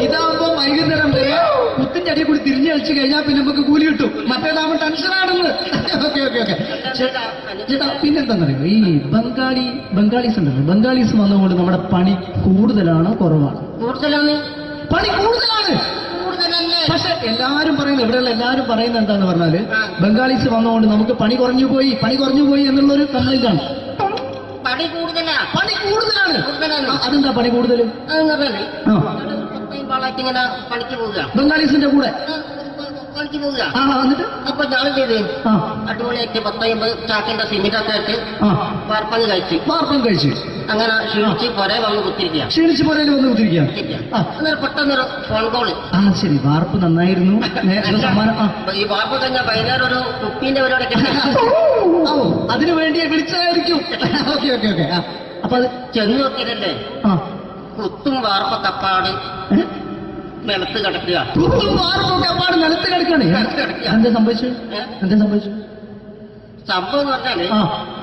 ഇതാകുമ്പോ വൈകുന്നേരം വരെ മുത്തിന്റെ അടി കൂടി തിരിഞ്ഞു കളിച്ചു കഴിഞ്ഞാൽ പിന്നെ നമുക്ക് കൂലി കിട്ടും. മറ്റേതാകുമ്പോ ടെൻഷനാണെന്ന്. ഓക്കെ ഓക്കെ ഓക്കെ ചേട്ടാ, പിന്നെന്താന്നറിയോ, ഈ ബംഗാളീസ് ഉണ്ടല്ലോ, ബംഗാളീസ് വന്നുകൊണ്ട് നമ്മുടെ പണി കൂടുതലാണോ കുറവാണ്? പണി കൂടുതലാണ്. പക്ഷെ എല്ലാരും പറയുന്നത്, ഇവിടെയുള്ള എല്ലാരും പറയുന്നത് എന്താന്ന് പറഞ്ഞാല് ബംഗാളീസ് വന്നുകൊണ്ട് നമുക്ക് പണി കുറഞ്ഞു പോയി എന്നുള്ളൊരു കംപ്ലൈന്റ് ആണ്. പണി കൂടുതലാണ്. അതെന്താ പണി കൂടുതൽ? ഇങ്ങനെ പണിക്ക് പോവുക ബംഗാളീസിന്റെ കൂടെ പണിക്ക് പോവുക. അപ്പൊ ഞാൻ ചെയ്ത് അടിപൊളിയായിട്ട് 10-50 ചാക്കിന്റെ സിമെന്റൊക്കെ ആയിട്ട് വാർപ്പം കഴിച്ചു. അങ്ങനെ ക്ഷീണിച്ച് പുറകെ വന്ന് കുത്തിരിക്കുക. അന്നേരം പെട്ടെന്നൊരു ഫോൺ കോള്. ശരി, വാർപ്പ് നന്നായിരുന്നു. ഈ വാർപ്പ് കഴിഞ്ഞ വൈകുന്നേരം ഒരു കുപ്പീന്റെ പരിപാടി അതിനു വേണ്ടി വിളിച്ചതായിരിക്കും. Okay okay okay. അപ്പൊ അത് ചെന്ന് നോക്കിയതല്ലേ കുത്തും വാർപ്പ കപ്പാട് നിലത്ത് കിടക്കുക. നിലത്ത് കിടക്കാണ്. എന്താ സംഭവിച്ചു? സംഭവം എന്ന് പറഞ്ഞാല്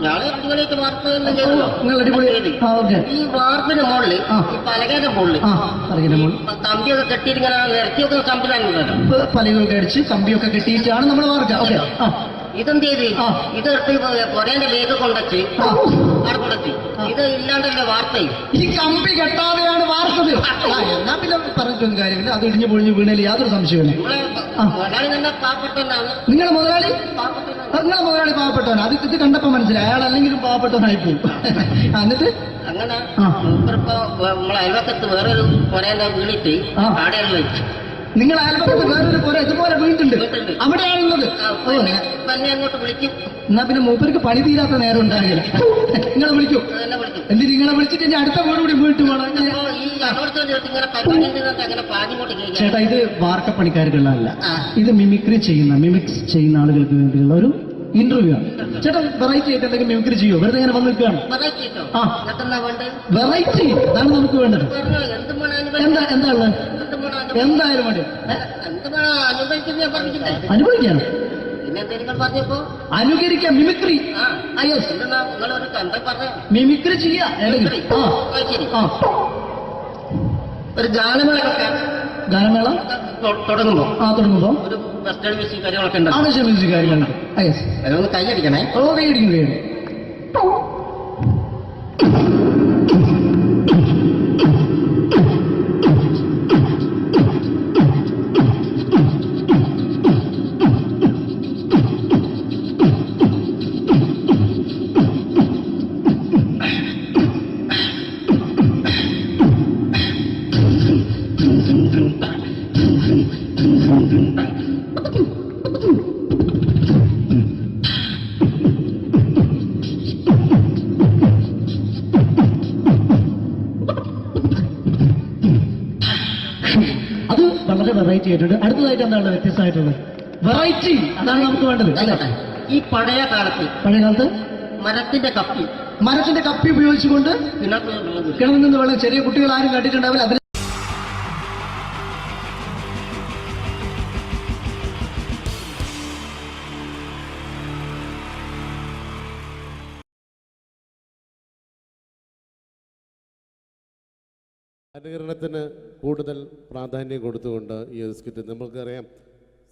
ഞാള് അടിപൊളിയായിട്ട് വാർപ്പ് ഈ വാർപ്പിന്റെ മുകളില് ഈ പലകയുടെ മുകളില് കമ്പിയൊക്കെ കെട്ടിയിട്ട് ഇങ്ങനെ നിരത്തിയൊക്കെ സംവിധാനം പലകൊക്കെ അടിച്ച് കമ്പിയൊക്കെ കെട്ടിയിട്ടാണ് നമ്മൾ വാർക്കുക. ഓക്കെ. ഇതെന്ത് ചെയ്ത് ഇതെടുത്ത് പൊരേന്റെ വേഗ കൊണ്ടച്ച് അവിടെ കൊണ്ടച്ച് ഇത് ഇല്ലാണ്ടല്ലേ വാർത്തയും. ഈ കമ്പി കെട്ടാതെയാണ് വാർത്തത്. എന്നാ പിന്നെ പറഞ്ഞിട്ടൊന്നും കാര്യമില്ല. അത് ഇടിഞ്ഞു പൊളിഞ്ഞു വീണേൽ യാതൊരു സംശയമില്ല. മുതലാളി തന്നെ പാവപ്പെട്ടവനാണ്. നിങ്ങളെ മുതലാളി പാവപ്പെട്ടവനാണ്. അത് ഇത് കണ്ടപ്പോ മനസ്സിലായി അയാൾ അല്ലെങ്കിലും പാവപ്പെട്ടവനായി പോകും. എന്നിട്ട് അങ്ങനെ ഇപ്പൊ നമ്മളെ അയൽവക്കത്ത് വേറൊരു പൊരേന്റെ വീണിട്ട് ആടെയാണ് വെച്ചു. നിങ്ങൾ അയൽപക്കത്ത് വേറൊരു പുര ഇതുപോലെ വീട്ടുണ്ട്, അവിടെയാണുള്ളത്. അങ്ങോട്ട് വിളിക്കും. എന്നാ പിന്നെ മൂപ്പർക്ക് പണി തീരാത്ത നേരം ഉണ്ടാകില്ല. നിങ്ങളെ വിളിക്കും. എന്നിട്ട് നിങ്ങളെ വിളിച്ചിട്ട് ഇനി അടുത്ത വീട് കൂടി വീട്ടു പോകണം. ചേട്ടാ, ഇത് വാർക്കപ്പണിക്കാർക്കുള്ളതല്ല. ഇത് മിമിക്സ് ചെയ്യുന്ന ആളുകൾക്ക് വേണ്ടിയുള്ള ഒരു ഇന്റർവ്യൂ ആണ്. ചേട്ടാ, വെറൈറ്റി ആയിട്ട് എന്തെങ്കിലും മിമിക്രി ചെയ്യോ? വെറുതെ ഇങ്ങനെ വന്ന് നിൽക്കുകയാണ്. വെറൈറ്റി അതാണ് നമുക്ക് വേണ്ടത്. എന്താ ഉള്ളത്? എന്തായാലും മതി. അനുഭവിക്കാണ്. അനുകരിക്കാം. മിമിക്രി. മിമിക്രി ചെയ്യാ. ഒരു ഗാനമേള തുടങ്ങുമ്പോ ഒരു വെസ്റ്റേൺ മ്യൂസിക് കാര്യങ്ങളൊക്കെ ഉണ്ട്. മ്യൂസിക് കാര്യങ്ങളുണ്ട്. അതൊന്ന് കൈയടിക്കണേ. കൈയടിക്കും. അത് വളരെ വെറൈറ്റി ആയിട്ടുണ്ട്. അടുത്തതായിട്ട് എന്താണ് വ്യത്യസ്തമായിട്ടുള്ളത്? വെറൈറ്റി, അതാണ് നമുക്ക് വേണ്ടത്. ഈ പഴയ കാലത്ത് മരത്തിന്റെ കപ്പി ഉപയോഗിച്ചുകൊണ്ട് കിണറിൽ നിന്ന് വെള്ളം, ചെറിയ കുട്ടികൾ ആരും കണ്ടിട്ടുണ്ടാവില്ല. അതിൽ അനുകരണത്തിന് കൂടുതൽ പ്രാധാന്യം കൊടുത്തുകൊണ്ട് ഈ ഒരു സ്കിറ്റ് നമുക്കറിയാം,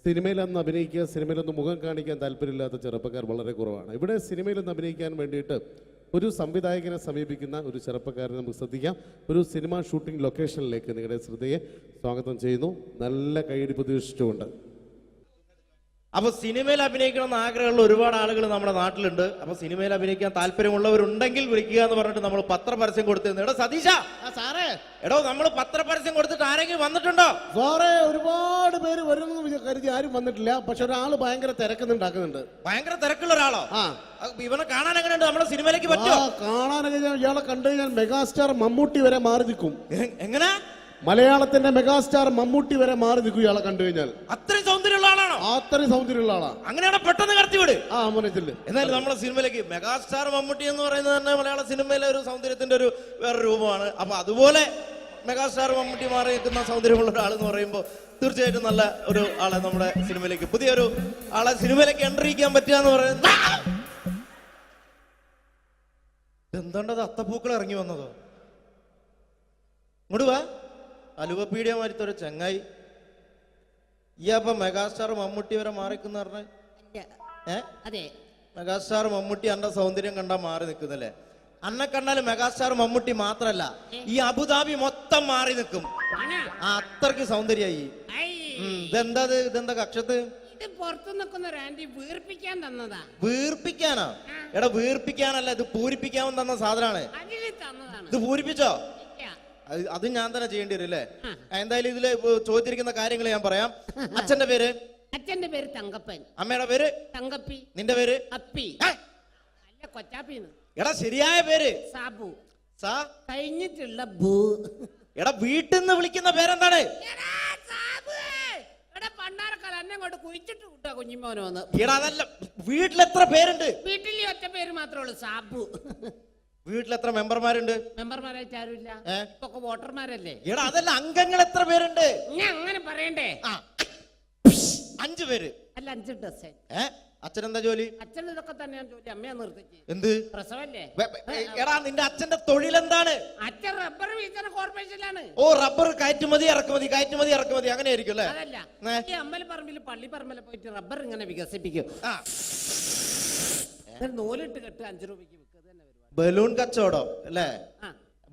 സിനിമയിലൊന്ന് അഭിനയിക്കുക, സിനിമയിലൊന്ന് മുഖം കാണിക്കാൻ താല്പര്യമില്ലാത്ത ചെറുപ്പക്കാർ വളരെ കുറവാണ്. ഇവിടെ സിനിമയിലൊന്ന് അഭിനയിക്കാൻ വേണ്ടിയിട്ട് ഒരു സംവിധായകനെ സമീപിക്കുന്ന ഒരു ചെറുപ്പക്കാരനെ നമുക്ക് ശ്രദ്ധിക്കാം. ഒരു സിനിമ ഷൂട്ടിംഗ് ലൊക്കേഷനിലേക്ക് നിങ്ങളുടെ ശ്രദ്ധയെ സ്വാഗതം ചെയ്യുന്നു, നല്ല കൈയടി പ്രതീക്ഷിച്ചുകൊണ്ട്. അപ്പൊ സിനിമയിൽ അഭിനയിക്കണമെന്ന് ആഗ്രഹമുള്ള ഒരുപാട് ആളുകൾ നമ്മുടെ നാട്ടിലുണ്ട്. അപ്പൊ സിനിമയിൽ അഭിനയിക്കാൻ താല്പര്യമുള്ളവരുണ്ടെങ്കിൽ വിളിക്കുക എന്ന് പറഞ്ഞിട്ട് നമ്മൾ പത്രപരസ്യം കൊടുത്തിരുന്നു. എടോ സതീശ, സാറേ, എടോ നമ്മൾ പത്രപരസ്യം കൊടുത്തിട്ട് ആരെങ്കിലും വന്നിട്ടുണ്ടോ? സാറേ, ഒരുപാട് പേര് വരുമെന്ന് കരുതി ആരും വന്നിട്ടില്ല. പക്ഷെ ഒരാള് ഭയങ്കര തിരക്കുന്നുണ്ടാക്കുന്നുണ്ട്. ഭയങ്കര തിരക്കുള്ള ഒരാളോ? ഇവനെ കാണാൻ എങ്ങനെയുണ്ട്? നമ്മുടെ സിനിമയിലേക്ക് പറ്റുമോ? കാണാനൊക്കെ ഇയാളെ കണ്ടു കഴിഞ്ഞാൽ മെഗാസ്റ്റാർ മമ്മൂട്ടി വരെ മാറി നിൽക്കും. എങ്ങനെ? മലയാളത്തിന്റെ മെഗാസ്റ്റാർ മമ്മൂട്ടി വരെ മാറി നിൽക്കും ഇയാളെ കണ്ടു കഴിഞ്ഞാൽ. അത്രയും സൗന്ദര്യമുള്ള ആളാണോ? അത്രയും സൗന്ദര്യമുള്ള ആളാണ്. അങ്ങനെയാണ് പെട്ടെന്ന് കടത്തിവിട്. മോനത്തില് എന്നാലും നമ്മുടെ സിനിമയിലേക്ക് മെഗാസ്റ്റാർ മമ്മൂട്ടി എന്ന് പറയുന്നത് തന്നെ മലയാള സിനിമയിലെ ഒരു സൗന്ദര്യത്തിന്റെ ഒരു വേറെ രൂപമാണ്. അപ്പൊ അതുപോലെ മെഗാസ്റ്റാർ മമ്മൂട്ടി മാറി നിൽക്കുന്ന സൗന്ദര്യമുള്ള ഒരാൾ എന്ന് പറയുമ്പോൾ തീർച്ചയായിട്ടും നല്ല ഒരു ആളെ നമ്മുടെ സിനിമയിലേക്ക്, പുതിയൊരു ആളെ സിനിമയിലേക്ക് എൻട്രി ചെയ്യാൻ പറ്റുക എന്ന് പറയുന്നത്. എന്താണ്ടത് അത്തപ്പൂക്കൾ ഇറങ്ങി വന്നതോ? ഇങ്ങോട്ട് വാ. അലുവപ്പീഡിയ മാരിത്തൊരു ചങ്ങായി. ഈ അപ്പൊ മെഗാസ്റ്റാർ മമ്മൂട്ടി വരെ മാറിക്കുന്ന പറഞ്ഞ മെഗാസ്റ്റാർ മമ്മൂട്ടി അന്റെ സൗന്ദര്യം കണ്ടാ മാറി നിൽക്കുന്നല്ലേ? അന്നെ കണ്ടാല് മെഗാസ്റ്റാർ മമ്മൂട്ടി മാത്രല്ല, ഈ അബുദാബി മൊത്തം മാറി നിൽക്കും. അത്രയ്ക്ക് സൗന്ദര്യായി. ഇതെന്താ കക്ഷത്ത്? പുറത്തു നിൽക്കുന്ന ഒരു ആന്റി വീർപ്പിക്കാൻ തന്നതാ. വീർപ്പിക്കാനാ? എടാ വീർപ്പിക്കാനല്ല, ഇത് പൂരിപ്പിക്കാൻ തന്ന സാധനമാണ്. ഇത് പൂരിപ്പിച്ചോ? അത് ഞാൻ തന്നെ ചെയ്യേണ്ടി വരും അല്ലേ? എന്തായാലും ഇതില് ചോദിച്ചിരിക്കുന്ന കാര്യങ്ങൾ ഞാൻ പറയാം. അച്ഛന്റെ പേര്? അച്ഛന്റെ പേര് തങ്കപ്പൻ. അമ്മയുടെ പേര്? തങ്കപ്പി. നിന്റെ പേര്? അപ്പി. അല്ല, കൊച്ചാപ്പിന്ന്. എടാ ശരിയായ പേര്? സാബു. സാ കഴിഞ്ഞിട്ടുള്ള ബൂ. എടാ വീട്ടിൽ നിന്ന് വിളിക്കുന്ന പേരെന്താണ്? പണ്ടാരക്കാലം എന്നെ കൊണ്ട് കുഴിച്ചിട്ട് കൂട്ടാ കുഞ്ഞിമോനോന്ന്. എടാ അതല്ല, വീട്ടിൽ എത്ര പേരുണ്ട്? വീട്ടിൽ ഒറ്റ പേര് മാത്രമേ ഉള്ളൂ, സാബു. വീട്ടിൽ എത്ര മെമ്പർമാരുണ്ട്? മെമ്പർമാരായിട്ട് ആരുമില്ല, ഇപ്പൊ വോട്ടർമാരല്ലേ. എടാ അതല്ല, അംഗങ്ങൾ എത്ര പേരുണ്ട്? ഞാൻ അങ്ങനെ പറയണ്ടേ? 5 പേര്. അല്ല, 5 ഡസൻ. അച്ഛനെന്താ ജോലി? അച്ഛൻ ഇതൊക്കെ തന്നെയാണ് ജോലി. അമ്മയെ നിർത്തിച്ച്. എന്ത് പ്രസവല്ലേ? എടാ നിന്റെ അച്ഛന്റെ തൊഴിൽ എന്താണ്? അച്ഛൻ റബ്ബർ വികസന കോർപ്പറേഷനിലാണ്. ഓ, റബ്ബർ കയറ്റുമതി ഇറക്കുമതി അങ്ങനെ ആയിരിക്കും അല്ലേ? അതല്ല, ഈ അമ്പലപ്പറമ്പിൽ പള്ളിപ്പറമ്പിൽ പോയിട്ട് റബ്ബർ ഇങ്ങനെ വികസിപ്പിക്കും. നൂലിട്ട് കെട്ട് 5 രൂപയ്ക്ക് വിൽക്കുക. ബലൂൺ കച്ചവടം അല്ലേ?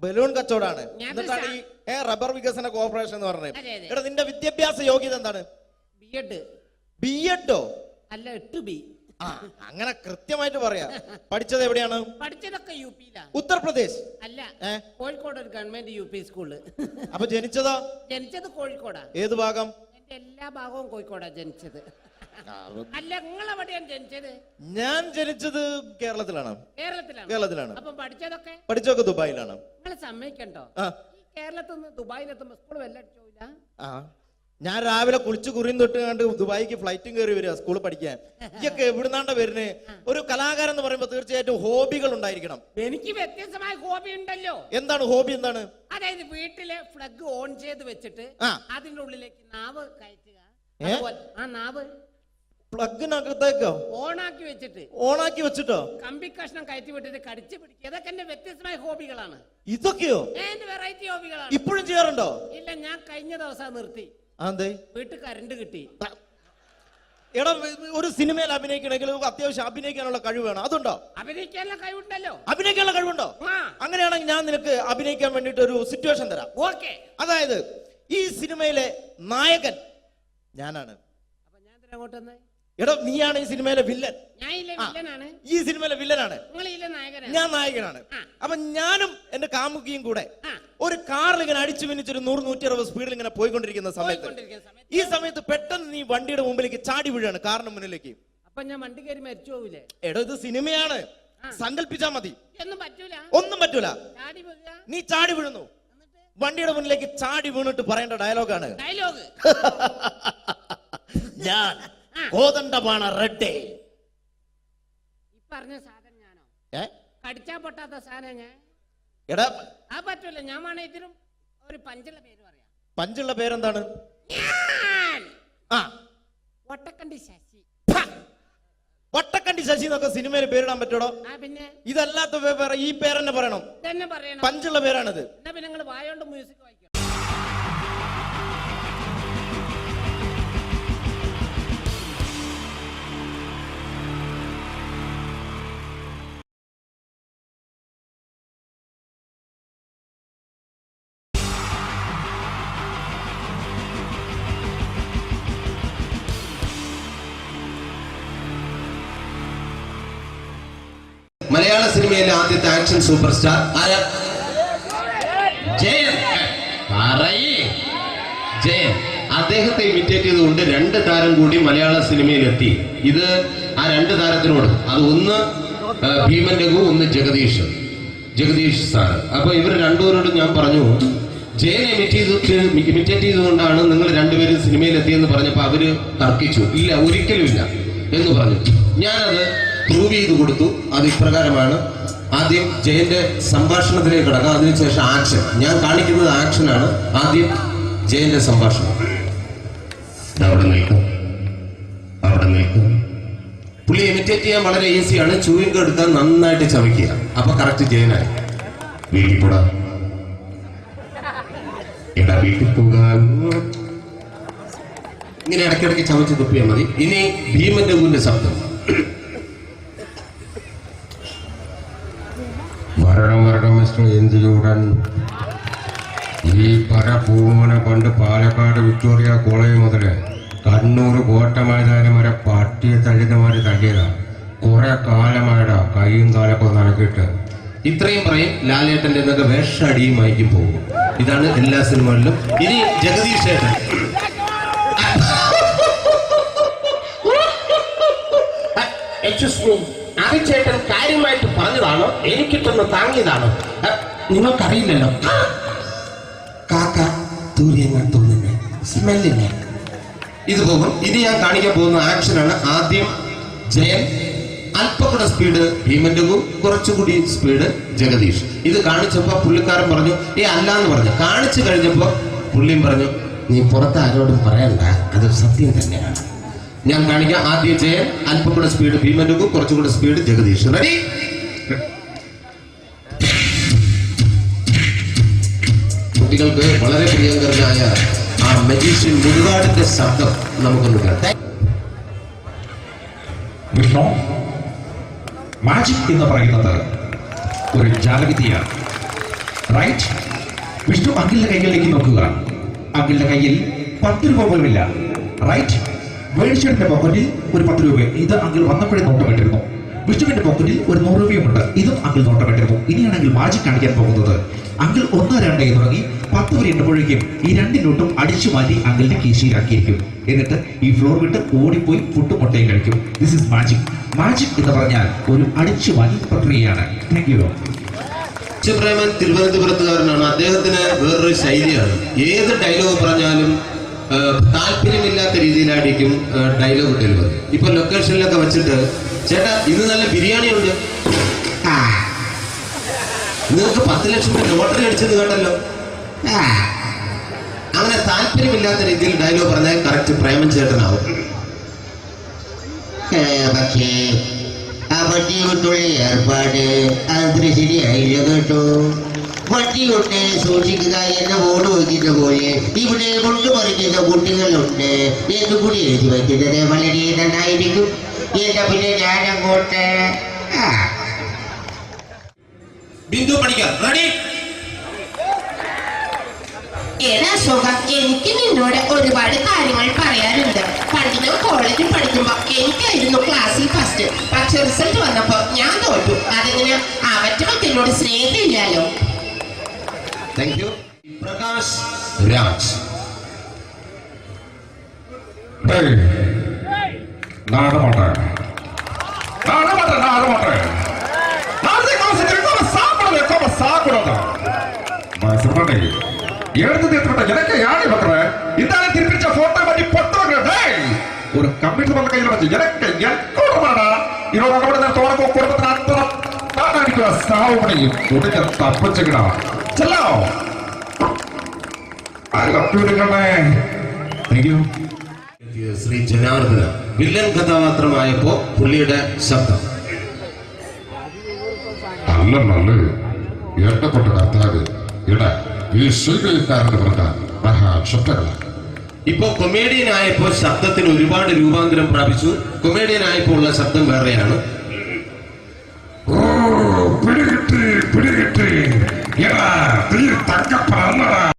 ബലൂൺ കച്ചവടാണ്. എന്നിട്ടാണ് ഈ റബ്ബർ വികസന കോർപ്പറേഷൻ എന്ന് പറഞ്ഞത്. എടാ നിന്റെ വിദ്യാഭ്യാസ യോഗ്യത എന്താണ്? ബിഎഡോ? അല്ല, 8B. അങ്ങനെ കൃത്യമായിട്ട് പറയാ. പഠിച്ചത് എവിടെയാണ്? പഠിച്ചതൊക്കെ യുപിയിലാ. ഉത്തർപ്രദേശ്? അല്ല, കോഴിക്കോട് ഒരു ഗവൺമെന്റ് UP സ്കൂള്. അപ്പൊ ജനിച്ചതോ? ജനിച്ചത് കോഴിക്കോടാ. ഏത് ഭാഗം? എന്റെ എല്ലാ ഭാഗവും കോഴിക്കോടാ ജനിച്ചത്. അല്ല, നിങ്ങളെവിടെയാണ് ജനിച്ചത്? ഞാൻ ജനിച്ചത് കേരളത്തിലാണ്. കേരളത്തിലാണ്. അപ്പം പഠിച്ചതൊക്കെ ദുബായിലാണ്. നിങ്ങൾ സമ്മതിക്കണ്ടോ? കേരളത്തിൽ നിന്ന് ദുബായിലെത്തുമ്പോ സ്കൂൾ വെല്ലടിച്ചോയില്ല. ഞാൻ രാവിലെ കുളിച്ചു കുറിയും തൊട്ട് കണ്ട് ദുബായിക്ക് ഫ്ലൈറ്റും കയറി വരിക സ്കൂളിൽ പഠിക്കാൻ. ഇതൊക്കെ എവിടുന്നാണ്ട വരുന്നത്? ഒരു കലാകാരൻ എന്ന് പറയുമ്പോ തീർച്ചയായിട്ടും ഹോബികൾ ഉണ്ടായിരിക്കണം. എനിക്ക് വ്യത്യസ്തമായ ഹോബി ഉണ്ടല്ലോ. എന്താണ് ഹോബി? എന്താണ്? അതായത് വീട്ടിലെ ഫ്ലഗ് ഓൺ ചെയ്ത് വെച്ചിട്ട് അതിന്റെ ഉള്ളിലേക്ക് നാവ് കയറ്റുക. ആ നാവ് പ്ലഗിനകത്തേക്കോ ഓണാക്കി വെച്ചിട്ടോ കമ്പി കഷ്ണം കയറ്റി വിട്ടിട്ട് കടിച്ചു പിടിക്കുക. ഇതൊക്കെ എന്റെ വ്യത്യസ്തമായ ഹോബികളാണ്. ഇതൊക്കെയോ? എന്റെ വെറൈറ്റി ഹോബികളാണ്. ഇപ്പോഴും ചെയ്യാറുണ്ടോ? ഇല്ല, ഞാൻ കഴിഞ്ഞ ദിവസം നിർത്തി. വീട്ടിൽ കറണ്ട് കിട്ടി. എടാ, ഒരു സിനിമയിൽ അഭിനയിക്കണമെങ്കിൽ അത്യാവശ്യം അഭിനയിക്കാനുള്ള കഴിവ് വേണം. അതുണ്ടോ? അഭിനയിക്കാനുള്ള കഴിവുണ്ടല്ലോ. അഭിനയിക്കാനുള്ള കഴിവുണ്ടോ? അങ്ങനെയാണെങ്കിൽ ഞാൻ നിനക്ക് അഭിനയിക്കാൻ വേണ്ടിട്ട് ഒരു സിറ്റുവേഷൻ തരാം. ഓക്കെ. അതായത് ഈ സിനിമയിലെ നായകൻ ഞാനാണ്. എടാ, നീയാണ് ഈ സിനിമയിലെ വില്ലൻ. ഈ സിനിമയിലെ വില്ലനാണ്. ഞാൻ നായകനാണ്. അപ്പൊ ഞാനും എന്റെ കാമുകിയും കൂടെ ഒരു കാറിൽ ഇങ്ങനെ അടിച്ചു മിനിച്ചൊരു 100-160 സ്പീഡിൽ ഇങ്ങനെ പോയിക്കൊണ്ടിരിക്കുന്ന സമയത്ത് ഈ സമയത്ത് പെട്ടെന്ന് നീ വണ്ടിയുടെ മുമ്പിലേക്ക് ചാടി വീഴാണ്, കാറിന് മുന്നിലേക്ക്. അപ്പൊ ഞാൻ വണ്ടി കയറി മരിച്ചു പോവില്ലേ? എടോ, ഇത് സിനിമയാണ്, സങ്കല്പിച്ചാ മതി. ഒന്നും പറ്റൂല. നീ ചാടി വീഴുന്നു, വണ്ടിയുടെ മുന്നിലേക്ക് ചാടി വീണിട്ട് പറയേണ്ട ഡയലോഗാണ്. ഞാൻ കോതണ്ടമാണ് റെഡ്ഡേ. പറഞ്ഞ സാധനം ഞാനോ? കടിച്ചാ പൊട്ടാത്ത സാധനം ഞാൻ. എടാ, ആ പറ്റൂല. ഞാൻ വേണേ ഇതിനും ഒരു പഞ്ചുള്ള പേര് പറയാം. പഞ്ചുള്ള പേരെന്താണ്? വട്ടക്കണ്ടി ശശി. വട്ടക്കണ്ടി ശശി എന്നൊക്കെ സിനിമയിൽ പേരിടാൻ പറ്റൂടോ? പിന്നെ ഇതല്ലാത്ത ഈ പേരെന്നെ പറയണം. പഞ്ചുള്ള പേരാണിത്. പിന്നെ നിങ്ങൾ വായോണ്ട് മ്യൂസിക് വായിക്കണം. മലയാള സിനിമയിലെ ആദ്യത്തെ ആക്ഷൻ സൂപ്പർ സ്റ്റാർ ആരാ? ജയൻ. ജയൻ. അദ്ദേഹത്തെ ഇമിറ്റേറ്റ് ചെയ്തുകൊണ്ട് 2 താരം കൂടി മലയാള സിനിമയിലെത്തി. ഇത് ആ 2 താരത്തിനോട്, അത് ഒന്ന് ഭീമൻ രഘു, ഒന്ന് ജഗദീഷ് സാർ. അപ്പൊ ഇവർ രണ്ടുപേരോടും ഞാൻ പറഞ്ഞു, ജയനെ ഇമിറ്റേറ്റ് ചെയ്തുകൊണ്ടാണ് നിങ്ങൾ രണ്ടുപേരും സിനിമയിലെത്തിയെന്ന് പറഞ്ഞപ്പോൾ അവര് തർക്കിച്ചു. ഇല്ല, ഒരിക്കലും ഇല്ല എന്ന് പറഞ്ഞു. ഞാനത് പ്രൂവ് ചെയ്ത് കൊടുത്തു. അത് ഇപ്രകാരമാണ്. ആദ്യം ജയന്റെ സംഭാഷണത്തിലേക്ക് കിടക്കാം, അതിനുശേഷം ആക്ഷൻ. ഞാൻ കാണിക്കുന്നത് ആക്ഷനാണ്. ആദ്യം ജയന്റെ സംഭാഷണം. അവിടെ നിൽക്കും. പുള്ളി ഇമിറ്റേറ്റ് ചെയ്യാൻ വളരെ ഈസിയാണ്. ചൂയിങ് എടുത്താൽ നന്നായിട്ട് ചവയ്ക്കുക. അപ്പൊ കറക്റ്റ് ജയനായി. വീട്ടിൽ പോടാ, എടാ വീട്ടിൽ പോകാൻ. ഇങ്ങനെ ഇടയ്ക്കിടയ്ക്ക് ചവച്ച് തുപ്പിയാൽ മതി. ഇനി ഭീമൻ രഘുവിന്റെ ശബ്ദം. വരണം മിസ്റ്റർ എന്തിയൂടൻ. ഈ പൂമനെ പണ്ട് പാലക്കാട് വിക്ടോറിയ കോളേജ് മുതല് കണ്ണൂർ കോട്ട മൈതാനം വരെ പട്ടിയെ തള്ളിതമാര് തള്ളിയതാ. കുറെ കാലമായടാ കൈയും കാലൊക്കെ നടക്കിയിട്ട്. ഇത്രയും പറയും. ലാലേട്ടന്റെ എന്നൊക്കെ വേഷടിയുമായിരിക്കും പോകും. ഇതാണ് എല്ലാ സിനിമകളിലും. ഇനി ജഗദീഷ് ചേട്ടൻ. ചേട്ടൻ കാര്യമായിട്ട് പറഞ്ഞതാണോ എനിക്കിട്ടൊന്ന് താങ്ങിയതാണോ? നിങ്ങൾക്കറിയില്ലല്ലോ. കാക്ക തൂര്യങ്ങ തോന്നുന്നേ സ്മെല്ലിനെ. ഇത് പോകും. ഇനി ഞാൻ കാണിക്കാൻ പോകുന്ന ആക്ഷനാണ്. ആദ്യം ജയൻ, അല്പം കൂടെ സ്പീഡ് ഭീമൻ രഘു, കുറച്ചുകൂടി സ്പീഡ് ജഗദീഷ്. ഇത് കാണിച്ചപ്പോ പുള്ളിക്കാരൻ പറഞ്ഞു അല്ലാന്ന് പറഞ്ഞു. കാണിച്ചു കഴിഞ്ഞപ്പോ പുള്ളിയും പറഞ്ഞു നീ പുറത്ത് ആരോടും പറയണ്ട, അത് സത്യം തന്നെയാണ്. ഞാൻ കാണിക്കാം. ആദ്യം ജയൻ, അല്പം കൂടെ സ്പീഡ് ഭീമൻ രഘു, കുറച്ചുകൂടെ സ്പീഡ് ജഗദീഷ്. റെഡി? കുട്ടികൾക്ക് വളരെ പ്രിയങ്കരനായ ആ മജീഷ്യൻ മുരുകാടിന്റെ ശബ്ദം നമുക്കൊന്ന് കേൾക്കാം. വിഷ്ണു, മാജിക് എന്ന് പറയുന്നത് ഒരു ജാലവിദ്യയാണ്. റൈറ്റ്? വിഷ്ണു അങ്കിളിന്റെ കൈകളിലേക്ക് നോക്കുക. അങ്കിളിന്റെ കയ്യിൽ 10 രൂപ പോലുമില്ല. റൈറ്റ്? വേണിച്ചേട്ടന്റെ പോക്കറ്റിൽ ഒരു 10 രൂപ. ഇത് അങ്കിൾ വന്നപ്പോഴേ നോട്ടമിട്ടിരുന്നു. വിഷ്ണുവിന്റെ പോക്കറ്റിൽ ഒരു 100 രൂപയുമുണ്ട്. ഇതും അങ്കിൾ നോട്ടമിട്ടിരുന്നു. ഇനിയാണെങ്കിൽ മാജിക് കാണിക്കാൻ പോകുന്നത്. അങ്കിൾ 1, 2 എന്ന് തുടങ്ങി 10 വരെ എണ്ണുമ്പോഴേക്കും ഈ 2 നോട്ടും അടിച്ചു മാറ്റി അങ്കിളിന്റെ കീശയിലാക്കിയിരിക്കും. എന്നിട്ട് ഈ ഫ്ലോർ വിട്ട് ഓടിപ്പോയി പുട്ടും മുട്ടയും കഴിക്കും. This is magic. മാജിക് എന്ന് പറഞ്ഞാൽ ഒരു അടിച്ചു മാറ്റി പ്രക്രിയയാണ്. Thank you. പ്രേമൻ തിരുവനന്തപുരത്തുകാരനാണ്. അദ്ദേഹത്തിന് വേറൊരു ശൈലിയാണ്. ഏത് ഡയലോഗ് പറഞ്ഞാലും താല്പര്യമില്ലാത്ത രീതിയിലായിരിക്കും ഡയലോഗ് ഡെലിവറി. ഇപ്പൊ ലൊക്കേഷനിലൊക്കെ വെച്ചിട്ട് ചേട്ടാ ഇന്ന് നല്ല ബിരിയാണി ഉണ്ട്, നിങ്ങൾക്ക് 10 ലക്ഷം രൂപ ലോട്ടറി അടിച്ചത് കേട്ടല്ലോ. അങ്ങനെ താല്പര്യമില്ലാത്ത രീതിയിൽ ഡയലോഗ് പറഞ്ഞാൽ കറക്റ്റ് പ്രേമൻ ചേട്ടനാവും. പക്ഷേ ആ വട്ടിയുള്ള ഏർപ്പാട് അത്ര ശരിയായില്ല കേട്ടോ. വട്ടിയുണ്ട്, സൂക്ഷിക്കുക എന്നെ ബോർഡ് വയ്ക്കുന്ന പോലെ ഇവിടെ കൊണ്ടുമറിക്കുന്ന കുട്ടികളുണ്ട് എന്ന് കൂടി എഴുതി വയ്ക്കുന്നത് വളരെ നന്നായിരിക്കും. എന്നാ പിന്നെ ഞാനങ്ങോട്ട് ബിന്ദു പഠിക്കാം. റെഡി? ഏതാ ശോഭ, എനിക്ക് നിന്നോട് ഒരുപാട് കാര്യങ്ങൾ പറയാനുണ്ട്. പണ്ട് ഞാൻ കോളേജിൽ പഠിക്കുമ്പോ എനിക്കായിരുന്നു ക്ലാസ്സിൽ ഫസ്റ്റ്. പക്ഷെ റിസൾട്ട് വന്നപ്പോ ഞാൻ തോറ്റു. അതിന് അവറ്റ എന്നോട് സ്നേഹമില്ലല്ലോ. Thank you. പ്രകാശ് രാജ്. எனக்கு யானை பண்ற இந்த திருப்பிச்ச போட்டோ பத்தி பொட்டோங்க ஒரு கம்ப்யூட்டர் பண்ண கையில வச்சு எனக்கு எக்கோடமாடா இவரோட கூட தோணக்கோ குடும்பத்துல அத்தனை பாட்டாடிக்குவா சாவு பண்ணி உடனே தப்பிச்சுக்கடா செல்லோ ശ്രീ ജനാർദ്ദന വില്ലൻ കഥാപാത്രമായപ്പോ പുള്ളിയുടെ ശബ്ദം. നല്ല നല്ല ഏട്ടപ്പെട്ട കർത്താവ് ഇട ഈ സ്വീകരിക്കാരന്റെ പ്രധാന മഹാശബ്ദങ്ങളാണ്. ഇപ്പൊ കൊമേഡിയൻ ആയപ്പോ ശബ്ദത്തിന് ഒരുപാട് രൂപാന്തരം പ്രാപിച്ചു. കൊമേഡിയൻ ആയപ്പോ ഉള്ള ശബ്ദം വേറെയാണ്. പിടികിട്ടി തങ്കപ്പറന്നടാ.